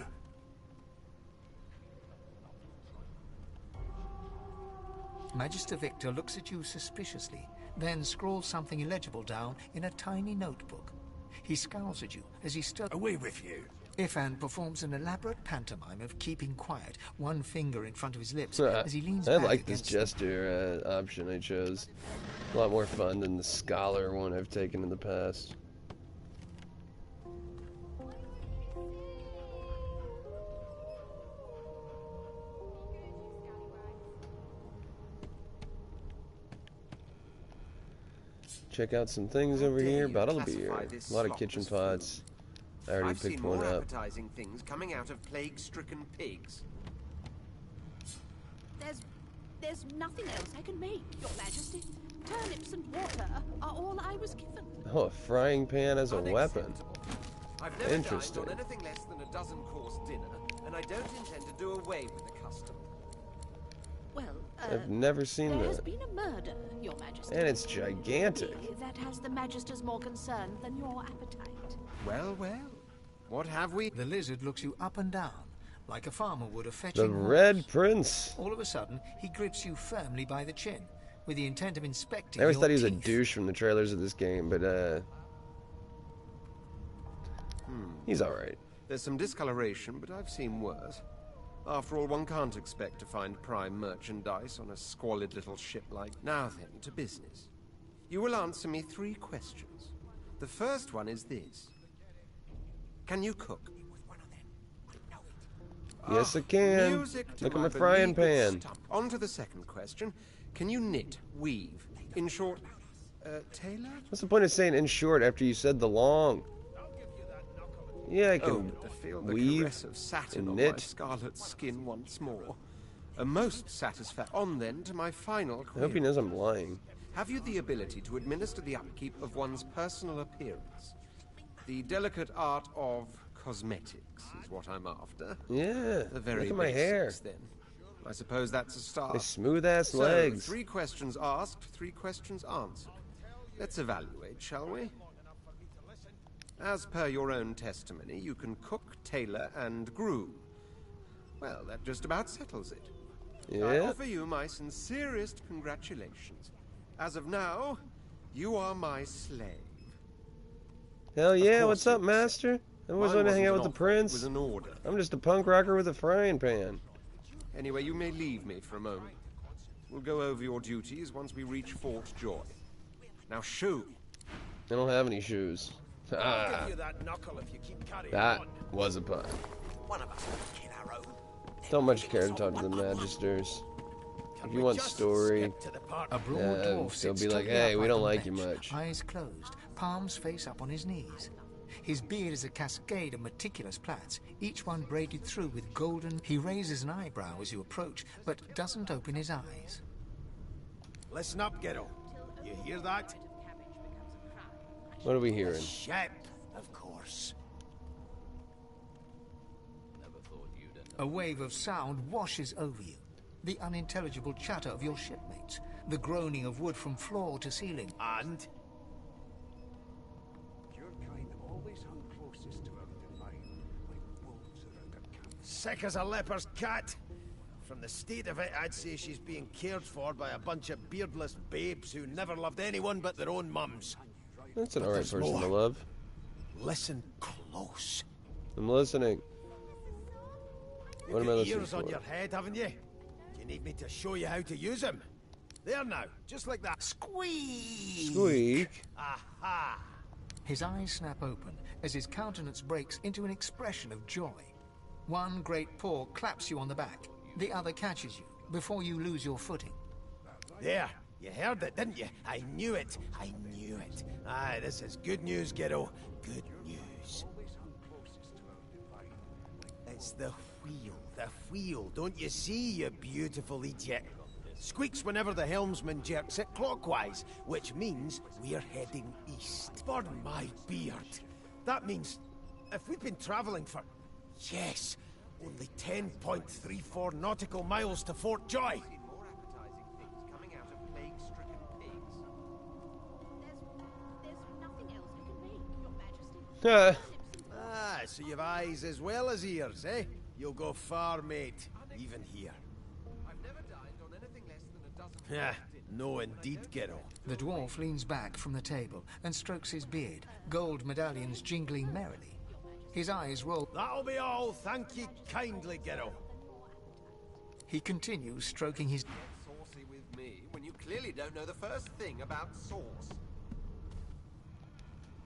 [SPEAKER 5] Magister Victor looks at you suspiciously, then scrawls something illegible down in a tiny notebook. He scowls at you as he stirs...
[SPEAKER 11] Away with you.
[SPEAKER 5] Ifan performs an elaborate pantomime of keeping quiet, one finger in front of his lips, as he leans
[SPEAKER 1] I
[SPEAKER 5] back
[SPEAKER 1] like this
[SPEAKER 5] against
[SPEAKER 1] gesture option I chose. A lot more fun than the scholar one I've taken in the past. Check out some things over here. Bottle of beer. A lot of kitchen pots. I already
[SPEAKER 10] I've
[SPEAKER 1] picked
[SPEAKER 10] seen
[SPEAKER 1] one
[SPEAKER 10] more
[SPEAKER 1] up.
[SPEAKER 10] appetizing things coming out of plague-stricken pigs.
[SPEAKER 13] There's nothing else I can make, Your Majesty. Turnips and water are all I was given.
[SPEAKER 1] Oh, a frying pan as a weapon.
[SPEAKER 10] I've never
[SPEAKER 1] Interesting.
[SPEAKER 10] dined on anything less than a dozen-course dinner, and I don't intend to do away with the custom.
[SPEAKER 13] Well,
[SPEAKER 1] I've never seen
[SPEAKER 13] there has
[SPEAKER 1] that.
[SPEAKER 13] been a murder, Your Majesty.
[SPEAKER 1] And it's gigantic.
[SPEAKER 13] Maybe that has the Magister's more concerned than your appetite.
[SPEAKER 10] Well, well. What have we?
[SPEAKER 5] The lizard looks you up and down, like a farmer would a
[SPEAKER 1] The
[SPEAKER 5] fetching horse.
[SPEAKER 1] Red Prince.
[SPEAKER 5] All of a sudden, he grips you firmly by the chin, with the intent of inspecting
[SPEAKER 1] I always
[SPEAKER 5] your
[SPEAKER 1] thought he was a
[SPEAKER 5] teeth.
[SPEAKER 1] douche from the trailers of this game, but he's alright.
[SPEAKER 10] There's some discoloration, but I've seen worse. After all, one can't expect to find prime merchandise on a squalid little ship like... Now then, to business. You will answer me 3 questions. The first one is this. Can you cook?
[SPEAKER 1] Yes, I can.
[SPEAKER 10] Music to
[SPEAKER 1] Look at
[SPEAKER 10] my
[SPEAKER 1] my frying
[SPEAKER 10] beleaguered
[SPEAKER 1] pan.
[SPEAKER 10] stump. On to the second question. Can you knit, weave? In short, tailor?
[SPEAKER 1] What's the point of saying in short after you said the long? Yeah, I can
[SPEAKER 10] To feel the
[SPEAKER 1] weave
[SPEAKER 10] caress of satin
[SPEAKER 1] and
[SPEAKER 10] on my
[SPEAKER 1] knit.
[SPEAKER 10] scarlet skin once more. A most satisfactory. On then to my final
[SPEAKER 1] I
[SPEAKER 10] query.
[SPEAKER 1] hope he knows I'm lying.
[SPEAKER 10] Have you the ability to administer the upkeep of one's personal appearance? The delicate art of cosmetics is what I'm after.
[SPEAKER 1] Yeah,
[SPEAKER 10] The very
[SPEAKER 1] look at my hair.
[SPEAKER 10] basics, then. I suppose that's a start.
[SPEAKER 1] My smooth-ass
[SPEAKER 10] So,
[SPEAKER 1] legs.
[SPEAKER 10] 3 questions asked, 3 questions answered. Let's evaluate, shall we? As per your own testimony, you can cook, tailor, and groom. Well, that just about settles it. I
[SPEAKER 1] Yeah.
[SPEAKER 10] offer you my sincerest congratulations. As of now, you are my slave.
[SPEAKER 1] Hell yeah,
[SPEAKER 10] course
[SPEAKER 1] what's up,
[SPEAKER 10] it was-
[SPEAKER 1] master? I always
[SPEAKER 10] Mine
[SPEAKER 1] want to hang
[SPEAKER 10] wasn't
[SPEAKER 1] out
[SPEAKER 10] an
[SPEAKER 1] with the
[SPEAKER 10] offer, it
[SPEAKER 1] prince.
[SPEAKER 10] was an order.
[SPEAKER 1] I'm just a punk rocker with a frying pan.
[SPEAKER 10] Anyway, you may leave me for a moment. We'll go over your duties once we reach Fort Joy. Now, shoo!
[SPEAKER 1] I don't have any shoes.
[SPEAKER 14] I'll
[SPEAKER 1] Ah,
[SPEAKER 14] give you that knuckle if you keep carrying
[SPEAKER 1] that
[SPEAKER 14] on.
[SPEAKER 1] was a pun.
[SPEAKER 14] One of us will kill our own.
[SPEAKER 1] Don't much care to talk to the magisters. If you want story,
[SPEAKER 5] A broad dwarf
[SPEAKER 1] they'll
[SPEAKER 5] sits
[SPEAKER 1] be like,
[SPEAKER 5] totally
[SPEAKER 1] hey, we
[SPEAKER 5] upright
[SPEAKER 1] don't
[SPEAKER 5] on the
[SPEAKER 1] like you
[SPEAKER 5] bench,
[SPEAKER 1] much.
[SPEAKER 5] Eyes closed, palms face up on his knees. His beard is a cascade of meticulous plaits, each one braided through with golden... He raises an eyebrow as you approach, but doesn't open his eyes.
[SPEAKER 14] Listen up, Ghetto. You hear that?
[SPEAKER 1] What are we hearing?
[SPEAKER 14] Shep, of course.
[SPEAKER 5] A wave of sound washes over you. The unintelligible chatter of your shipmates, the groaning of wood from floor to ceiling.
[SPEAKER 14] And?
[SPEAKER 11] Your kind always hung closest to our divine, like wolves around a camp.
[SPEAKER 14] Sick as a leper's cat. From the state of it, I'd say she's being cared for by a bunch of beardless babes who never loved anyone but their own mums.
[SPEAKER 1] That's an
[SPEAKER 14] But
[SPEAKER 1] alright
[SPEAKER 14] there's
[SPEAKER 1] person to
[SPEAKER 14] more.
[SPEAKER 1] love.
[SPEAKER 14] Listen close.
[SPEAKER 1] I'm listening. What am I
[SPEAKER 14] You've got
[SPEAKER 1] listening
[SPEAKER 14] ears on
[SPEAKER 1] for?
[SPEAKER 14] your head, haven't you? You need me to show you how to use them. There now, just like that. Squeak!
[SPEAKER 1] Squeak.
[SPEAKER 14] Aha!
[SPEAKER 5] His eyes snap open as his countenance breaks into an expression of joy. One great paw claps you on the back. The other catches you before you lose your footing.
[SPEAKER 14] There, you heard it, didn't you? I knew it. I knew it. Aye, this is good news, Ghetto. Good news. It's the wheel. The wheel. Don't you see, you beautiful idiot? Squeaks whenever the helmsman jerks it clockwise, which means we're heading east. Pardon my beard. That means if we've been traveling for, yes, only 10.34 nautical miles to Fort Joy.
[SPEAKER 10] More appetizing things coming out of plague-stricken pigs.
[SPEAKER 13] There's nothing else I can make, Your Majesty.
[SPEAKER 14] Ah, so you've eyes as well as ears, eh? You'll go far, mate. Even here.
[SPEAKER 10] I've never dined on anything less than a dozen.
[SPEAKER 14] Yeah, no indeed, Ghetto.
[SPEAKER 5] The dwarf leans back from the table and strokes his beard, gold medallions jingling merrily. His eyes roll.
[SPEAKER 14] That'll be all. Thank you kindly, Ghetto.
[SPEAKER 5] He continues stroking his...
[SPEAKER 10] Saucy with me when you clearly don't know the first thing about sauce.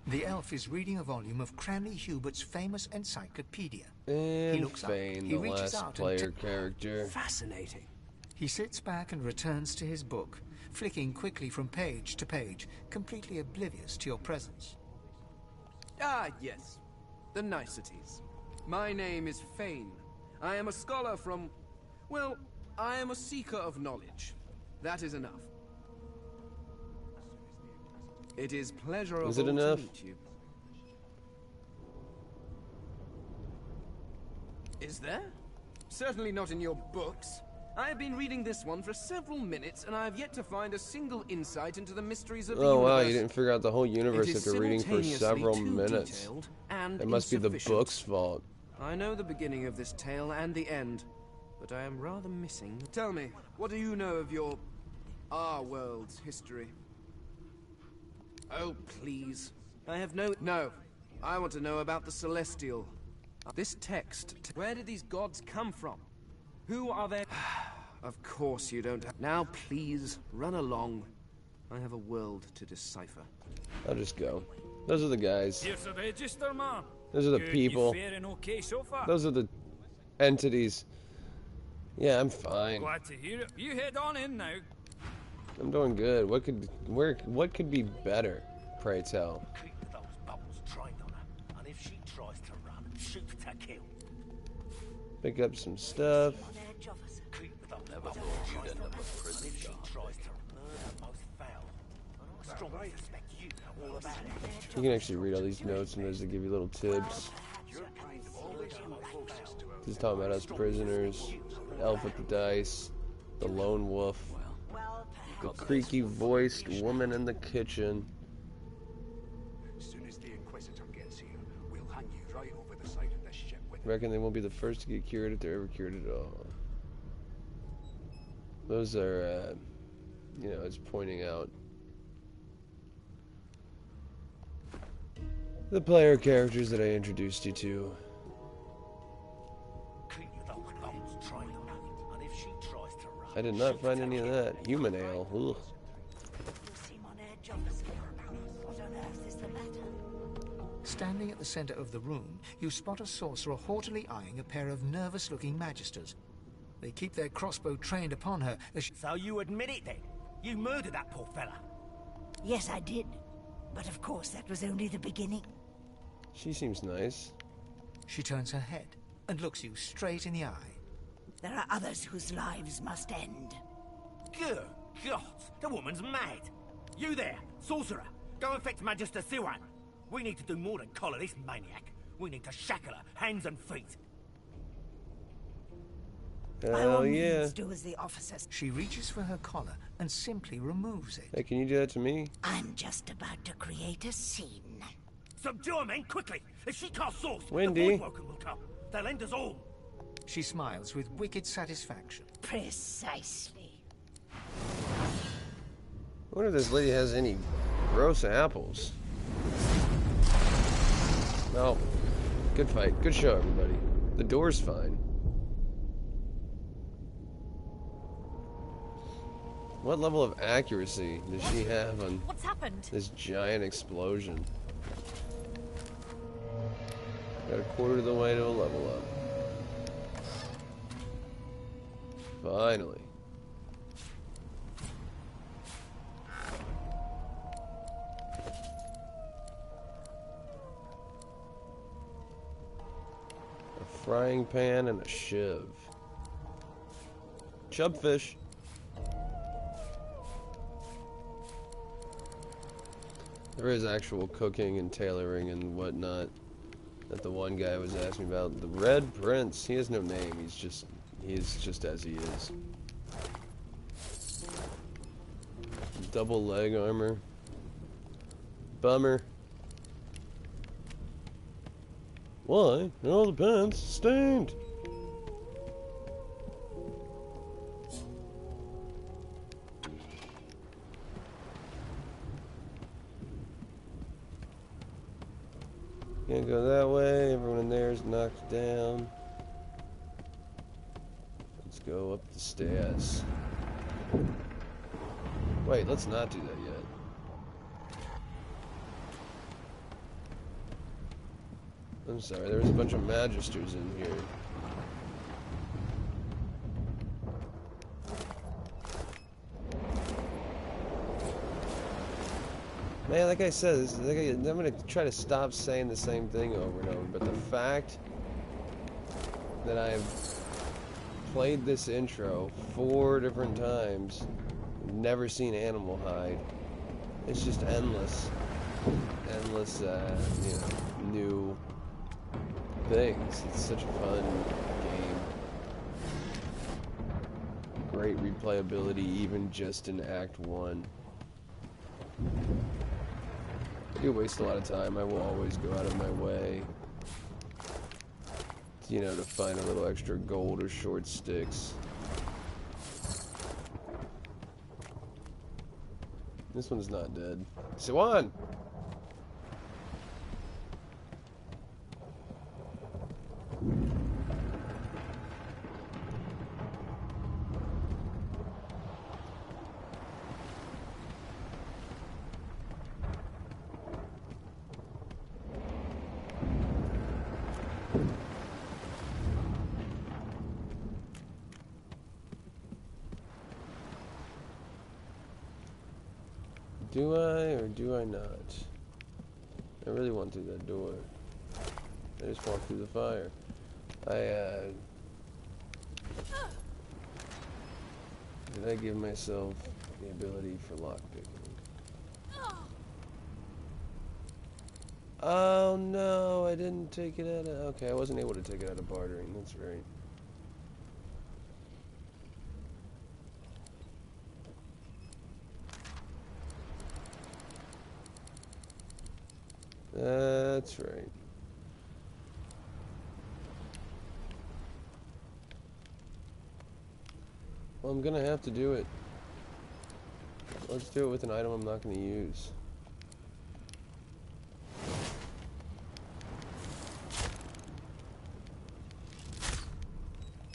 [SPEAKER 5] The elf is reading a volume of Cranley Hubert's famous encyclopedia.
[SPEAKER 1] And
[SPEAKER 5] He looks up.
[SPEAKER 1] Fane,
[SPEAKER 5] He
[SPEAKER 1] the
[SPEAKER 5] reaches
[SPEAKER 1] last
[SPEAKER 5] out
[SPEAKER 1] player
[SPEAKER 5] and
[SPEAKER 1] character.
[SPEAKER 5] Fascinating. He sits back and returns to his book, flicking quickly from page to page, completely oblivious to your presence.
[SPEAKER 15] Ah, yes. The niceties. My name is Fane. I am a scholar from... Well, I am a seeker of knowledge. That is enough. It is pleasurable
[SPEAKER 1] Is it enough?
[SPEAKER 15] to meet you. Is there? Certainly not in your books. I have been reading this one for several minutes, and I have yet to find a single insight into the mysteries of the universe.
[SPEAKER 1] Oh wow, you didn't figure out the whole universe after reading for several minutes. It must be the book's fault.
[SPEAKER 15] I know the beginning of this tale and the end, but I am rather missing. Tell me, what do you know of our world's history? Oh, please. I have no. I want to know about the Celestial. This text. Where did these gods come from? Who are they? Of course you don't. Now, please, run along. I have a world to decipher.
[SPEAKER 1] I'll just go. Those are the guys.
[SPEAKER 16] Here's the register, man.
[SPEAKER 1] Those are the
[SPEAKER 16] Good,
[SPEAKER 1] people.
[SPEAKER 16] you faring okay so far?
[SPEAKER 1] Those are the entities. Yeah, I'm fine.
[SPEAKER 16] Glad to hear it. You head on in now.
[SPEAKER 1] I'm doing good. What could be better, pray tell?
[SPEAKER 17] Keep those bubbles trained on her, and if she tries to run, shoot to kill.
[SPEAKER 1] Pick up some stuff.
[SPEAKER 17] Never thought you'd end up a prison guard. Tries to murder most foul. I strongly suspect you know all about it.
[SPEAKER 1] You can actually read all these notes and those that give you little tips. He's talking about us prisoners, elf with the dice, the lone wolf, the creaky voiced woman in the kitchen.
[SPEAKER 11] As soon as the Inquisitor gets here, we'll hang you right over the side of this ship with
[SPEAKER 1] Reckon they won't be the first to get cured if they're ever cured at all. Those are, you know, it's pointing out the player characters that I introduced you to. I did not find any of that. Human ale. Ugh.
[SPEAKER 5] Standing at the center of the room, you spot a sorcerer haughtily eyeing a pair of nervous-looking magisters. They keep their crossbow trained upon her as she...
[SPEAKER 17] So you admit it then? You murdered that poor fella?
[SPEAKER 3] Yes, I did. But of course, that was only the beginning.
[SPEAKER 1] She seems nice.
[SPEAKER 5] She turns her head and looks you straight in the eye.
[SPEAKER 3] There are others whose lives must end.
[SPEAKER 17] Good God, the woman's mad. You there, sorcerer, go and fetch Magister Siwan. We need to do more than collar this maniac. We need to shackle her, hands and feet.
[SPEAKER 3] By all
[SPEAKER 1] Hell yeah.
[SPEAKER 3] means, do as the officers.
[SPEAKER 5] She reaches for her collar and simply removes it.
[SPEAKER 1] Hey, can you do that to me?
[SPEAKER 3] I'm just about to create a scene.
[SPEAKER 17] Subdue her, men, quickly! If she casts sauce,
[SPEAKER 1] Wendy.
[SPEAKER 17] the Voidwoken will come. They'll end us all.
[SPEAKER 5] She smiles with wicked satisfaction.
[SPEAKER 3] Precisely.
[SPEAKER 1] I wonder if this lady has any gross apples. No. Good fight. Good show, everybody. The door's fine. What level of accuracy does she have on
[SPEAKER 9] What's happened?
[SPEAKER 1] this giant explosion? Got a quarter of the way to a level up. Finally. A frying pan and a shiv. Chubfish. There is actual cooking and tailoring and whatnot that the one guy was asking about. The Red Prince, he has no name, he is just as he is. Double leg armor. Bummer. Why? All the pants stained. Can't go that way. Everyone in there is knocked down. Let's go up the stairs. Wait, let's not do that yet. I'm sorry, there was a bunch of magisters in here. Man, like I said, I'm gonna try to stop saying the same thing over and over, but the fact that I've played this intro 4 different times, never seen Animal Hide, It's just endless, you know, new things. It's such a fun game. Great replayability, even just in Act 1. I do waste a lot of time. I will always go out of my way, you know, to find a little extra gold or short sticks. This one's not dead. Siwan! Do I or do I not? I really want through that door. I just walked through the fire. Did I give myself the ability for lockpicking? Oh no, I didn't take it out of... Okay, I wasn't able to take it out of bartering, that's right. That's right. Well, I'm gonna have to do it. Let's do it with an item I'm not gonna use.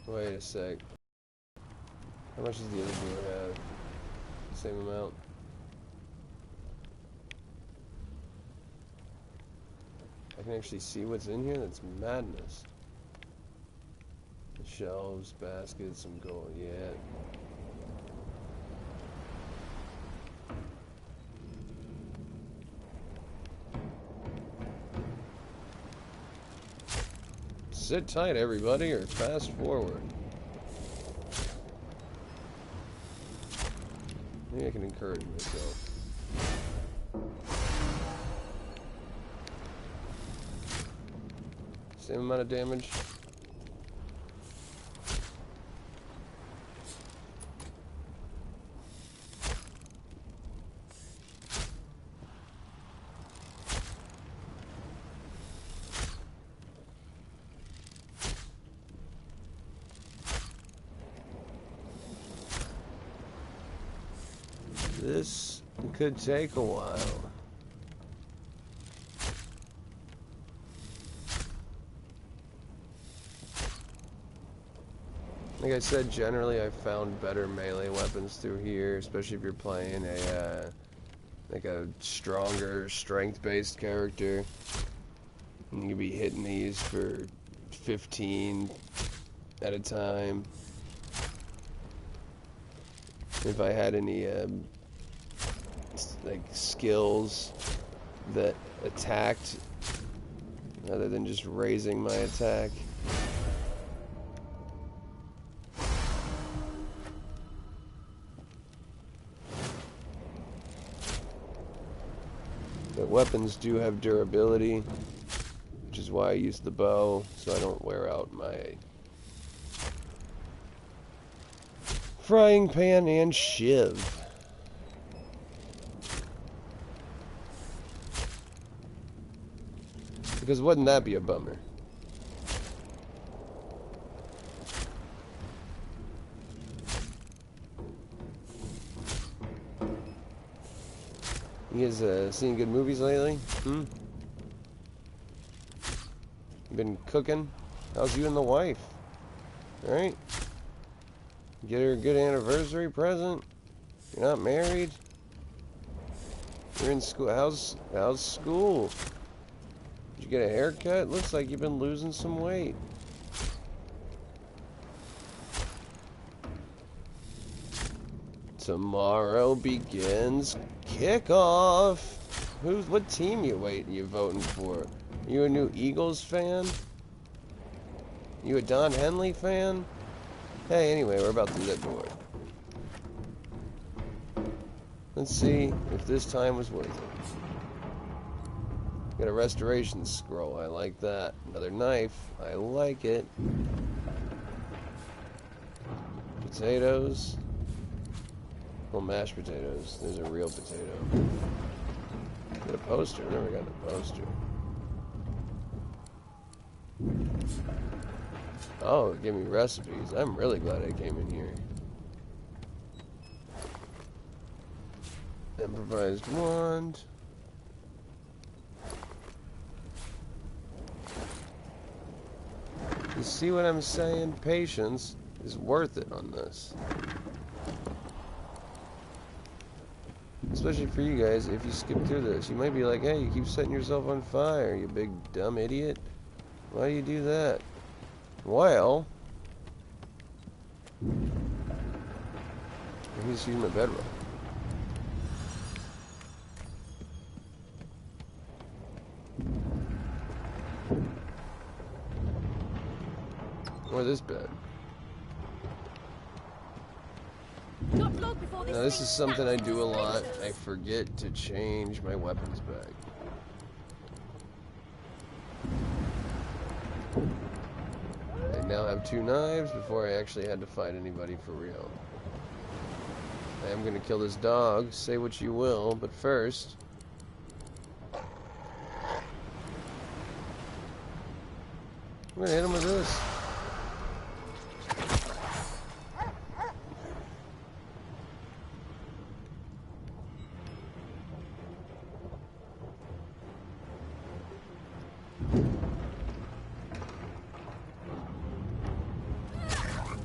[SPEAKER 1] Wait a sec. How much does the other door have? Same amount. I can actually see what's in here? That's madness. The shelves, baskets, some gold, yeah. Sit tight, everybody, or fast forward. Maybe I can encourage myself. Same amount of damage. This could take a while. Like I said, generally I've found better melee weapons through here, especially if you're playing a like a stronger strength-based character. And you can be hitting these for 15 at a time. If I had any like skills that attacked rather than just raising my attack. But weapons do have durability, which is why I use the bow, so I don't wear out my frying pan and shiv. Because wouldn't that be a bummer? You guys seen good movies lately? Been cooking? How's you and the wife? Alright? Get her a good anniversary present? You're not married? You're in school. How's school? Did you get a haircut? Looks like you've been losing some weight. Tomorrow begins kickoff. What team you voting for? You a new Eagles fan? You a Don Henley fan? Hey, anyway, we're about through that door. Let's see if this time was worth it. Got a restoration scroll. I like that. Another knife. I like it. Potatoes. Well, mashed potatoes. There's a real potato. Got a poster. I've never gotten a poster. Oh, it gave me recipes. I'm really glad I came in here. Improvised wand. You see what I'm saying? Patience is worth it on this. Especially for you guys, if you skip through this. You might be like, hey, you keep setting yourself on fire, you big dumb idiot. Why do you do that? Well, I'm just using my bedroll. Or this bed. Now this is something I do a lot. I forget to change my weapons bag. I now have 2 knives before I actually had to fight anybody for real. I am gonna kill this dog, say what you will, but first... I'm gonna hit him with this.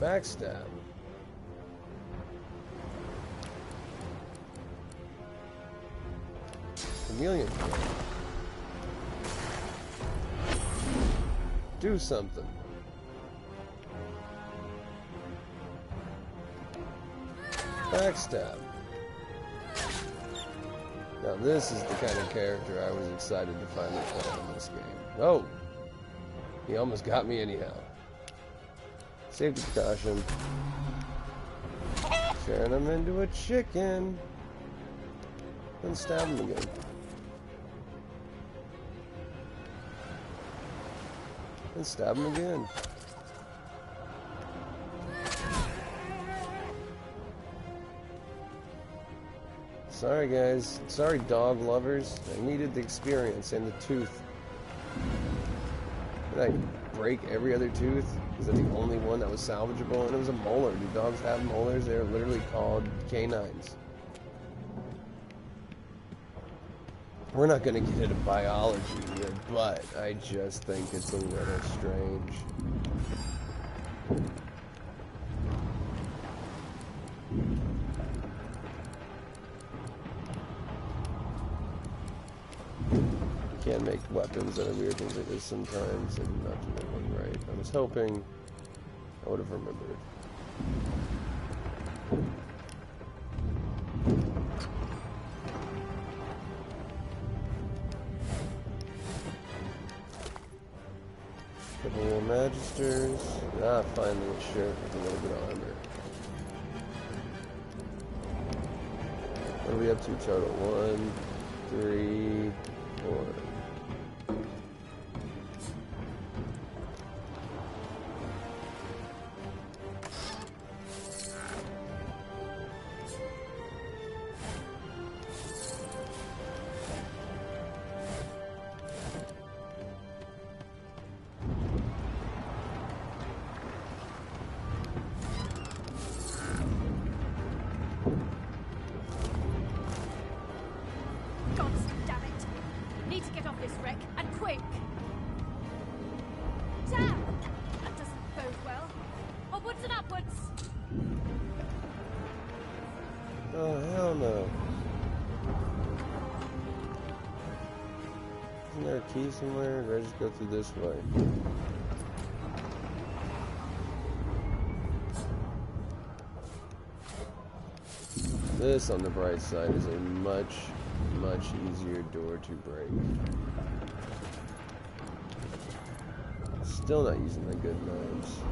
[SPEAKER 1] Backstab. Chameleon. Do something. Backstab. Now this is the kind of character I was excited to finally play in this game. Oh! He almost got me anyhow. Safety precaution. Sharing him into a chicken. And stab him again. And stab him again. Sorry guys. Sorry dog lovers. I needed the experience and the tooth. Did I break every other tooth? Is that the only one that was salvageable? And it was a molar. Do dogs have molars? They're literally called canines. We're not going to get into biology here, but I just think it's a little strange. You can't make weapons out of weird things like this sometimes and not do anything right. I was hoping I would have remembered. Couple more magisters. Ah, finally a shirt with a little bit of armor. What are we up to total? 1, 3, 4. Somewhere, or do I just go through this way? This, on the bright side, is a much, much easier door to break. Still not using the good knives.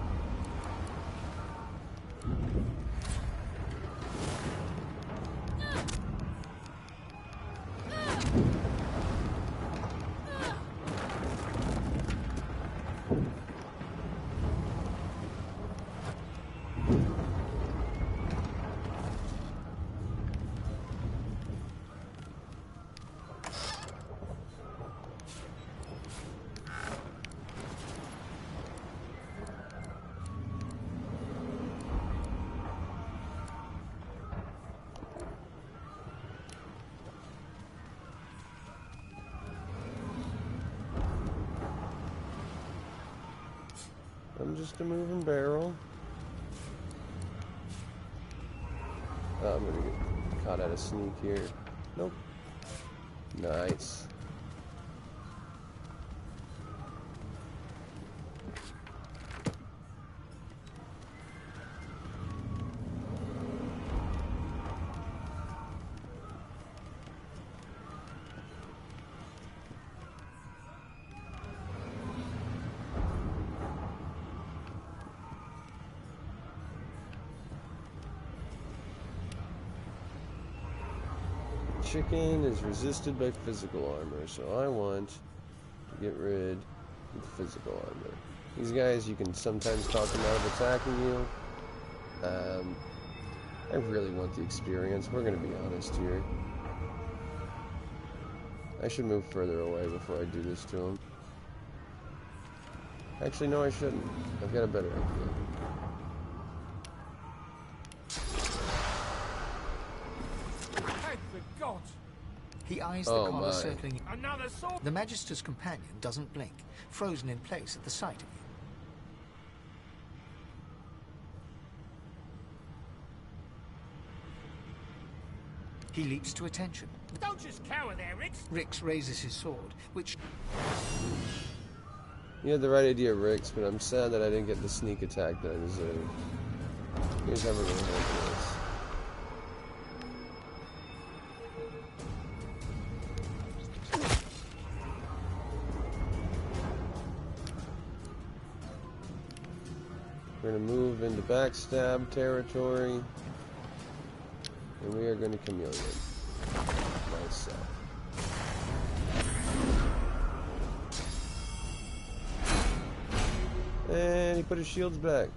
[SPEAKER 1] I'm just a moving barrel. Oh, I'm gonna get caught out of sneak here. Nope. Nice. Chicken is resisted by physical armor, so I want to get rid of the physical armor. These guys, you can sometimes talk them out of attacking you. I really want the experience. We're going to be honest here. I should move further away before I do this to him. Actually, no, I shouldn't. I've got a better idea.
[SPEAKER 5] He eyes the collar circling.
[SPEAKER 17] Another sword!
[SPEAKER 5] The Magister's companion doesn't blink, frozen in place at the sight of you. He leaps to attention.
[SPEAKER 17] Don't just cower there, Rix!
[SPEAKER 5] Rix raises his sword, which...
[SPEAKER 1] You had the right idea, Rix, but I'm sad that I didn't get the sneak attack that I deserved. Here's how we're going to handle this. We're going to move into backstab territory, and we are going to chameleon myself. And he put his shields back.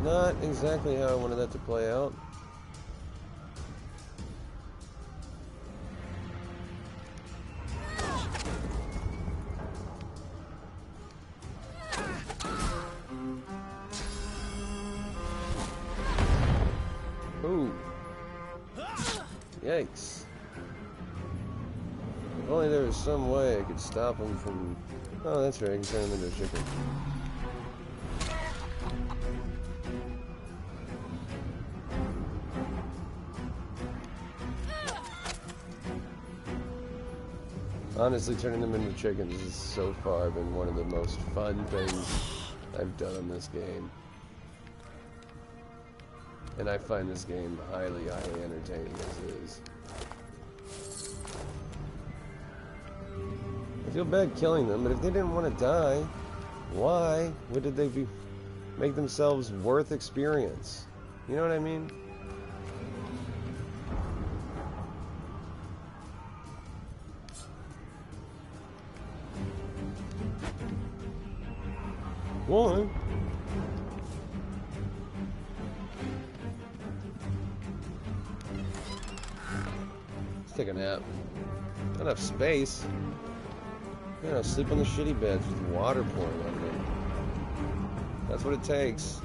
[SPEAKER 1] Not exactly how I wanted that to play out. Ooh. Yikes. If only there was some way I could stop him from... Oh, that's right, I can turn him into a chicken. Honestly, turning them into chickens has so far been one of the most fun things I've done in this game. And I find this game highly, highly entertaining as it is. I feel bad killing them, but if they didn't want to die, why would they make themselves worth experience? You know what I mean? Why? Let's take a nap. Not enough space. You know, sleep on the shitty beds with water pouring on them. That's what it takes.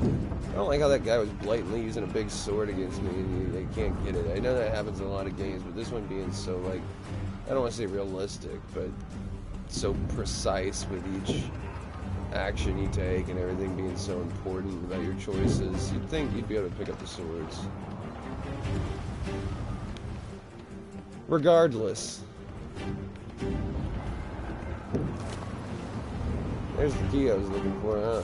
[SPEAKER 1] I don't like how that guy was blatantly using a big sword against me and they can't get it. I know that happens in a lot of games, but this one being so, like, I don't want to say realistic, but so precise with each action you take and everything being so important about your choices, you'd think you'd be able to pick up the swords. Regardless. There's the key I was looking for, huh?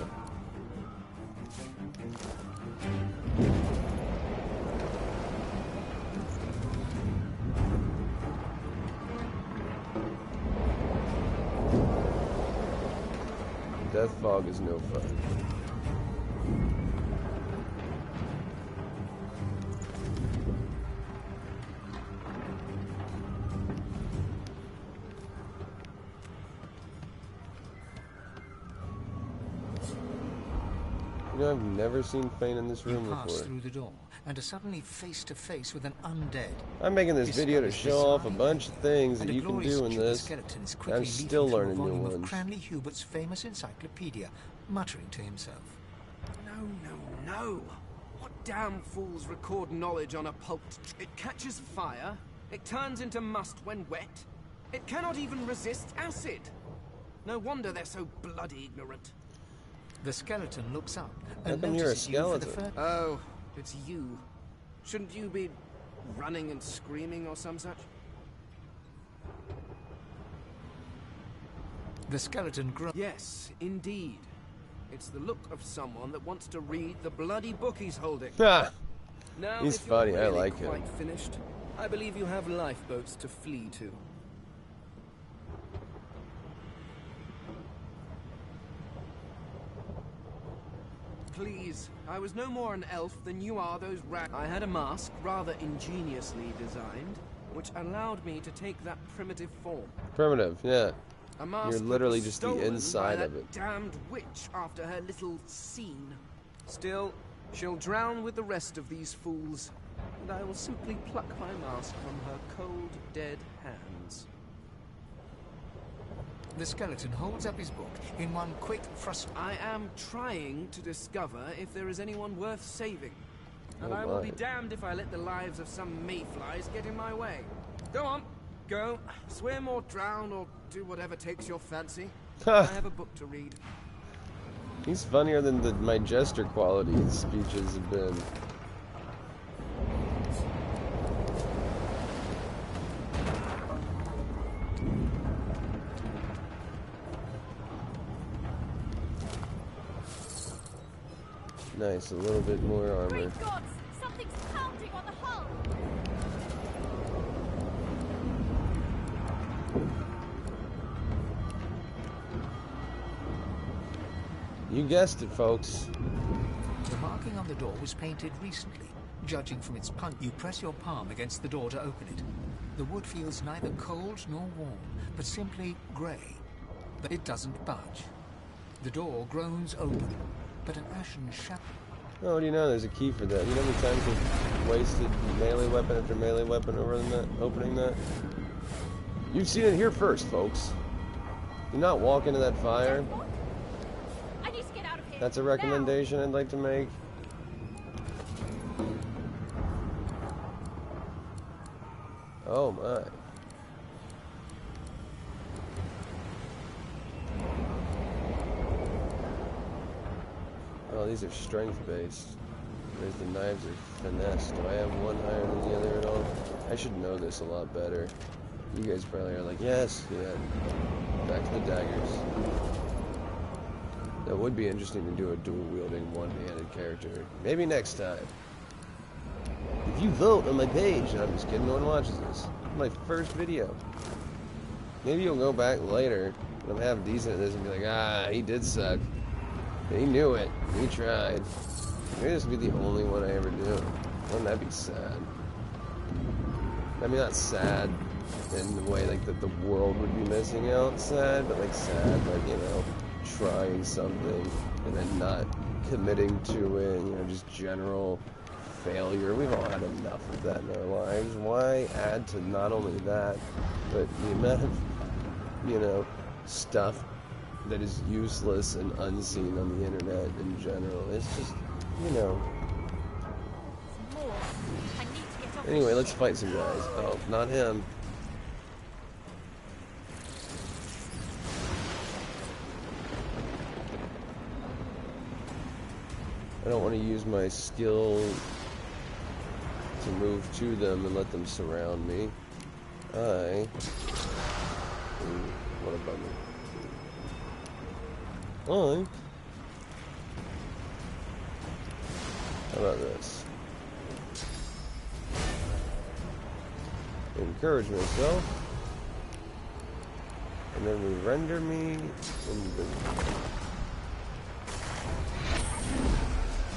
[SPEAKER 1] Death fog is no fun. You know, I've never seen Fane in this room
[SPEAKER 5] pass
[SPEAKER 1] before.
[SPEAKER 5] Through the door and are suddenly face to face with an undead.
[SPEAKER 1] I'm making this video to show off a bunch of things that you can do in this. I'm still learning new ones.
[SPEAKER 5] Cranley Hubert's famous encyclopedia, muttering to himself.
[SPEAKER 15] No. What damn fools record knowledge on a pulped... It catches fire, it turns into must when wet, It cannot even resist acid. No wonder they're so bloody ignorant.
[SPEAKER 5] The skeleton looks up
[SPEAKER 1] How
[SPEAKER 5] and
[SPEAKER 1] come you're a
[SPEAKER 5] notices you for the
[SPEAKER 1] skeleton?
[SPEAKER 5] first.
[SPEAKER 15] Oh, it's you. Shouldn't you be running and screaming or some such?
[SPEAKER 5] The skeleton grows.
[SPEAKER 15] Yes, indeed. It's the look of someone that wants to read the bloody book he's holding.
[SPEAKER 1] Ha!
[SPEAKER 15] Now,
[SPEAKER 1] He's
[SPEAKER 15] if you're
[SPEAKER 1] funny, I
[SPEAKER 15] really
[SPEAKER 1] like him.
[SPEAKER 15] quite finished, I believe you have lifeboats to flee to. Please, I was no more an elf than you are those I had a mask, rather ingeniously designed, which allowed me to take that primitive form.
[SPEAKER 1] Primitive, yeah.
[SPEAKER 15] A mask
[SPEAKER 1] You're
[SPEAKER 15] that
[SPEAKER 1] literally
[SPEAKER 15] was
[SPEAKER 1] just the
[SPEAKER 15] stolen
[SPEAKER 1] inside
[SPEAKER 15] by
[SPEAKER 1] of
[SPEAKER 15] that
[SPEAKER 1] it.
[SPEAKER 15] damned witch after her little scene. Still, she'll drown with the rest of these fools, and I will simply pluck my mask from her cold, dead hands.
[SPEAKER 5] The skeleton holds up his book in one quick thrust.
[SPEAKER 15] I am trying to discover if there is anyone worth saving, and
[SPEAKER 1] Oh
[SPEAKER 15] I will be
[SPEAKER 1] my.
[SPEAKER 15] damned if I let the lives of some mayflies get in my way. Go on, go, swim or drown or do whatever takes your fancy. I have a book to read.
[SPEAKER 1] He's funnier than my jester quality speeches have been. Nice, a little bit more armor.
[SPEAKER 9] Great gods! Something's pounding on the hull!
[SPEAKER 1] You guessed it, folks.
[SPEAKER 5] The marking on the door was painted recently. Judging from its punch, you press your palm against the door to open it. The wood feels neither cold nor warm, but simply grey. But it doesn't budge. The door groans open, but an ashen shadow.
[SPEAKER 1] Oh, what do you know? There's a key for that. You know how many times I've wasted melee weapon after melee weapon over that, opening that? You've seen it here first, folks. Do not walk into that fire.
[SPEAKER 9] I need to get out of here.
[SPEAKER 1] That's a recommendation I'd like to make. Oh my. Oh, these are strength based. Whereas the knives are finesse. Do I have one higher than the other at all? I should know this a lot better. You guys probably are like, yes, yeah. Back to the daggers. That would be interesting to do a dual-wielding, one-handed character. Maybe next time. If you vote on my page, I'm just kidding, no one watches this. It's my first video. Maybe you'll go back later, when I'm half decent at this, and be like, ah, he did suck. He knew it. He tried. Maybe this would be the only one I ever do. Wouldn't that be sad? I mean, not sad in the way like that the world would be missing out sad, but like sad, like, you know, trying something and then not committing to it, you know, just general failure. We've all had enough of that in our lives. Why add to not only that, but the amount of, you know, stuff that is useless and unseen on the internet in general. It's just, you know.
[SPEAKER 9] More. I need to get off
[SPEAKER 1] Anyway,
[SPEAKER 9] this
[SPEAKER 1] let's
[SPEAKER 9] ship.
[SPEAKER 1] fight some guys. Oh, not him. I don't want to use my skill to move to them and let them surround me. Ooh, what a bummer. How about this? Encourage myself. And then we render me invisible.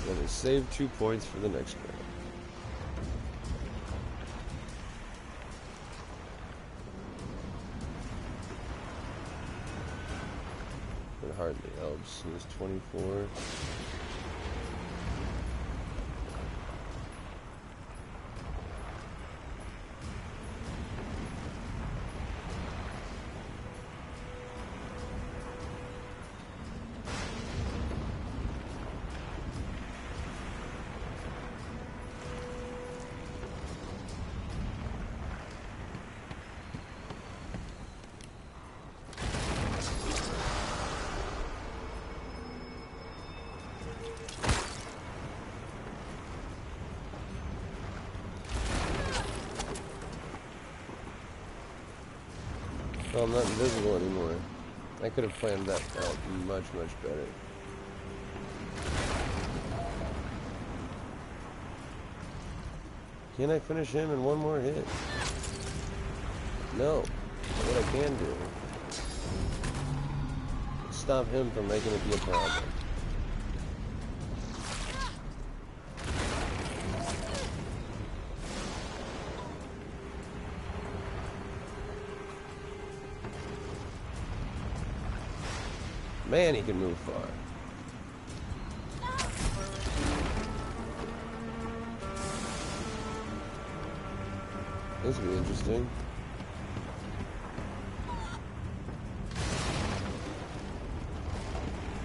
[SPEAKER 1] Let us save 2 points for the next round. It hardly helps. It was 24. Well, I'm not invisible anymore. I could have planned that out much, much better. Can I finish him in one more hit? No. But what I can do is stop him from making it be a problem. Man, he can move far. This will be interesting.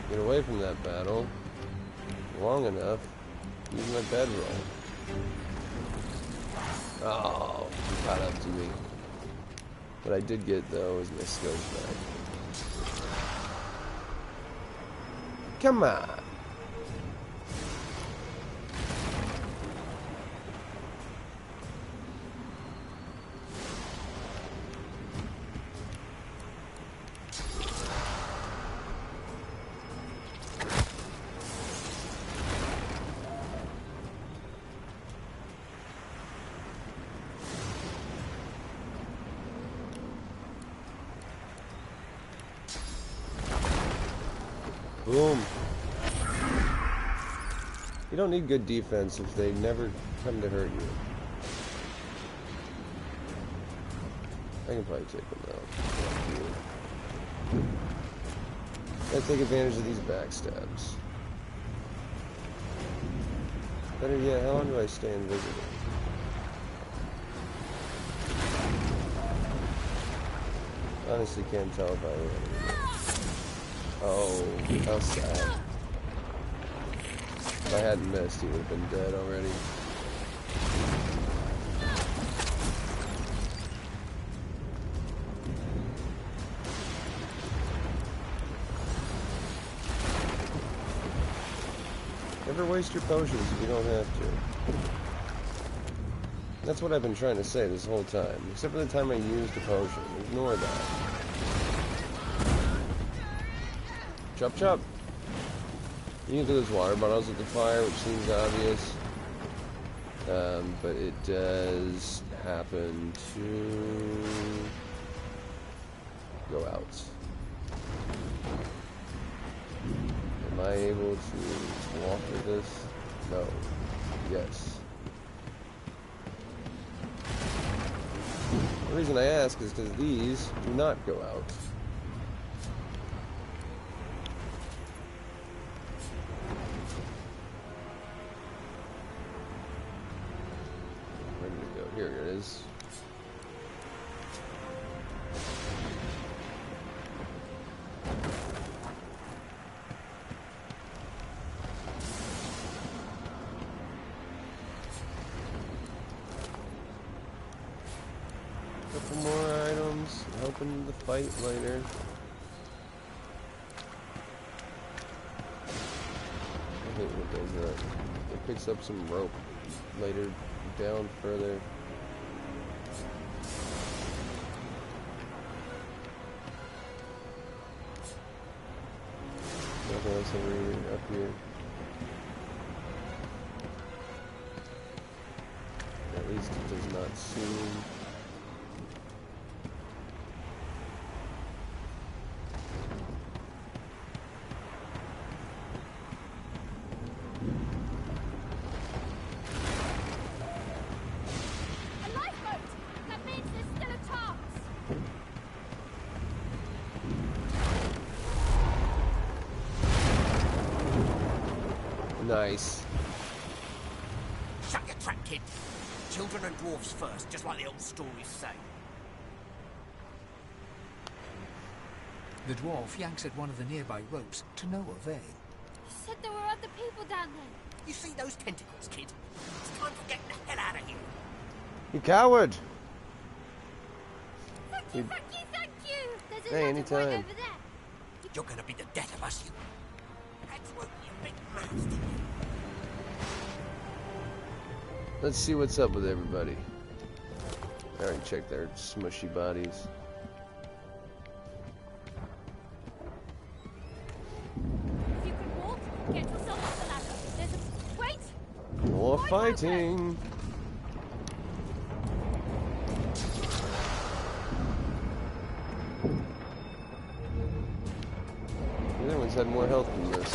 [SPEAKER 1] Get away from that battle long enough. Use my bedroll. Oh, he caught up to me. What I did get though was my skills back. Come on. Boom. You don't need good defense if they never come to hurt you. I can probably take them out. Gotta take advantage of these backstabs. Better yet, how long do I stay invisible? Honestly can't tell if I win anymore. Oh, how sad. If I hadn't missed, he would have been dead already. Never waste your potions if you don't have to. That's what I've been trying to say this whole time, except for the time I used a potion. Ignore that. Chop chop! You can throw those water bottles at the fire, which seems obvious. But it does happen to go out. Am I able to walk with this? No. Yes. The reason I ask is because these do not go out. Where did it go? Here it is. Couple more items, helping the fight later. I hate when it does that. It picks up some rope later down further. Nothing else over here, up here. At least it does not seem. Nice.
[SPEAKER 17] Shut your trap, kid. Children and dwarves first, just like the old stories say.
[SPEAKER 5] The dwarf yanks at one of the nearby ropes to no avail.
[SPEAKER 13] You said there were other people down there.
[SPEAKER 17] You see those tentacles, kid? It's time for getting the hell out of here.
[SPEAKER 1] You coward!
[SPEAKER 13] Thank you, thank you, thank you! There's a
[SPEAKER 1] Hey,
[SPEAKER 13] lot
[SPEAKER 1] anytime.
[SPEAKER 13] of right over there.
[SPEAKER 17] You're gonna be the death of us, you. That's what you big mouse.
[SPEAKER 1] Let's see what's up with everybody. Alright, check their smushy bodies. fighting. The other one's had more health than this.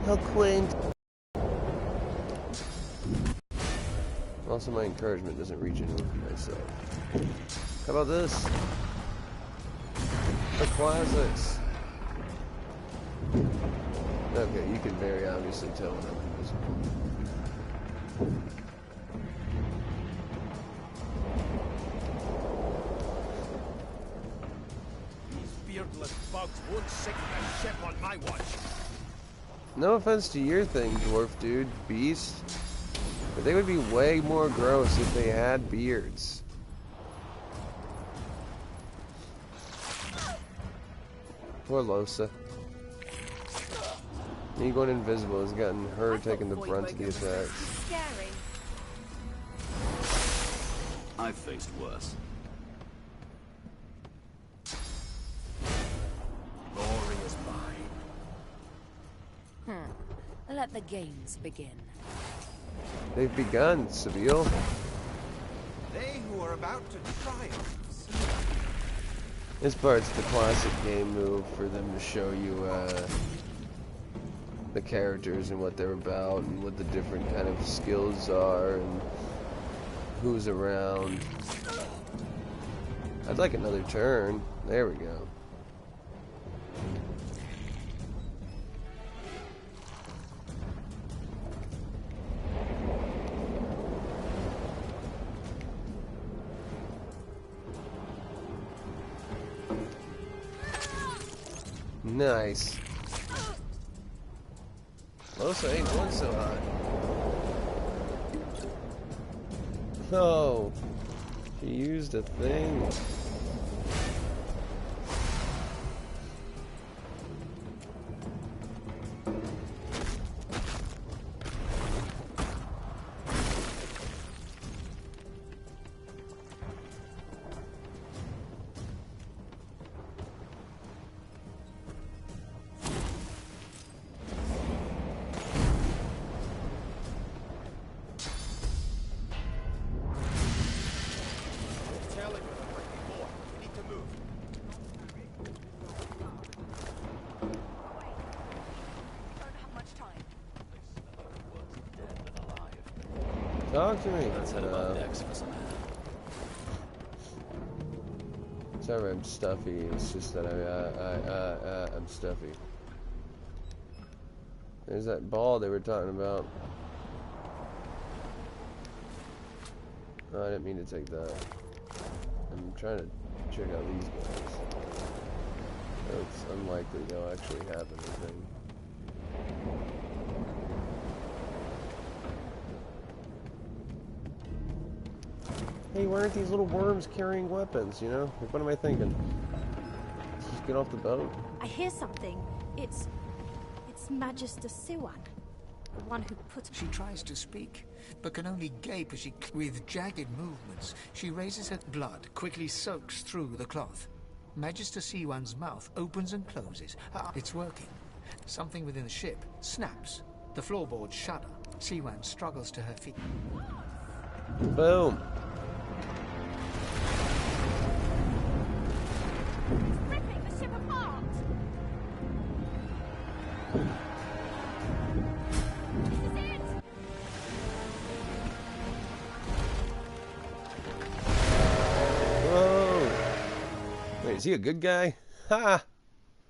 [SPEAKER 1] How quaint. Also, my encouragement doesn't reach anyone for myself. How about this? The classics. Okay, you can very obviously tell when I'm invisible.
[SPEAKER 14] These beardless bugs won't sink the ship on my watch.
[SPEAKER 1] No offense to your thing, dwarf dude, beast, but they would be way more gross if they had beards. Poor Losa. Me going invisible has gotten her taking the brunt of the attacks.
[SPEAKER 9] Scary.
[SPEAKER 12] I've faced worse.
[SPEAKER 14] Glory is mine.
[SPEAKER 2] Let the games begin.
[SPEAKER 1] They've begun, Seville.
[SPEAKER 10] They who are about to triumph.
[SPEAKER 1] This part's the classic game move for them to show you the characters and what they're about and what the different kind of skills are and who's around. I'd like another turn. There we go. Nice. Losa ain't going so hot. Oh, she used a thing. Talk to me.
[SPEAKER 12] Let's head above decks for some air.
[SPEAKER 1] Sorry, I'm stuffy. It's just that I'm stuffy. There's that ball they were talking about. Oh, I didn't mean to take that. I'm trying to check out these guys. It's unlikely they'll actually have anything. Hey, why aren't these little worms carrying weapons, you know? Like, what am I thinking? Let's just get off the boat.
[SPEAKER 6] I hear something. It's Magister Siwan, the one who put...
[SPEAKER 5] She tries to speak, but can only gape as she... With jagged movements, she raises her blood, quickly soaks through the cloth. Magister Siwan's mouth opens and closes. It's working. Something within the ship snaps. The floorboards shudder. Siwan struggles to her feet.
[SPEAKER 1] Boom.
[SPEAKER 9] Ripping the ship apart! This is it!
[SPEAKER 1] Whoa. Wait, is he a good guy? Ha!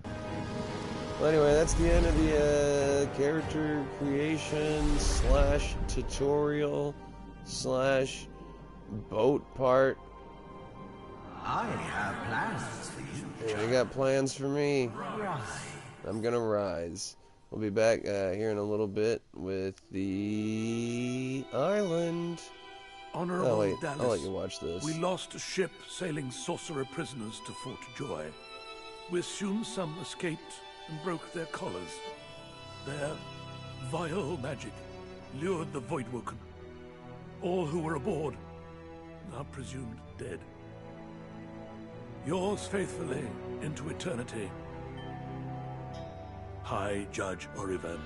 [SPEAKER 1] Well, anyway, that's the end of the character creation / tutorial / boat part.
[SPEAKER 7] I have plans for you.
[SPEAKER 1] Yeah, you got plans for me.
[SPEAKER 7] Rise.
[SPEAKER 1] I'm gonna rise. We'll be back here in a little bit with the island.
[SPEAKER 11] Honorable
[SPEAKER 1] Oh wait,
[SPEAKER 11] Dallas,
[SPEAKER 1] I'll let you watch this.
[SPEAKER 11] we lost a ship sailing sorcerer prisoners to Fort Joy. We assume some escaped and broke their collars. Their vile magic lured the Voidwoken. All who were aboard are presumed dead. Yours faithfully into eternity, High Judge Oriven.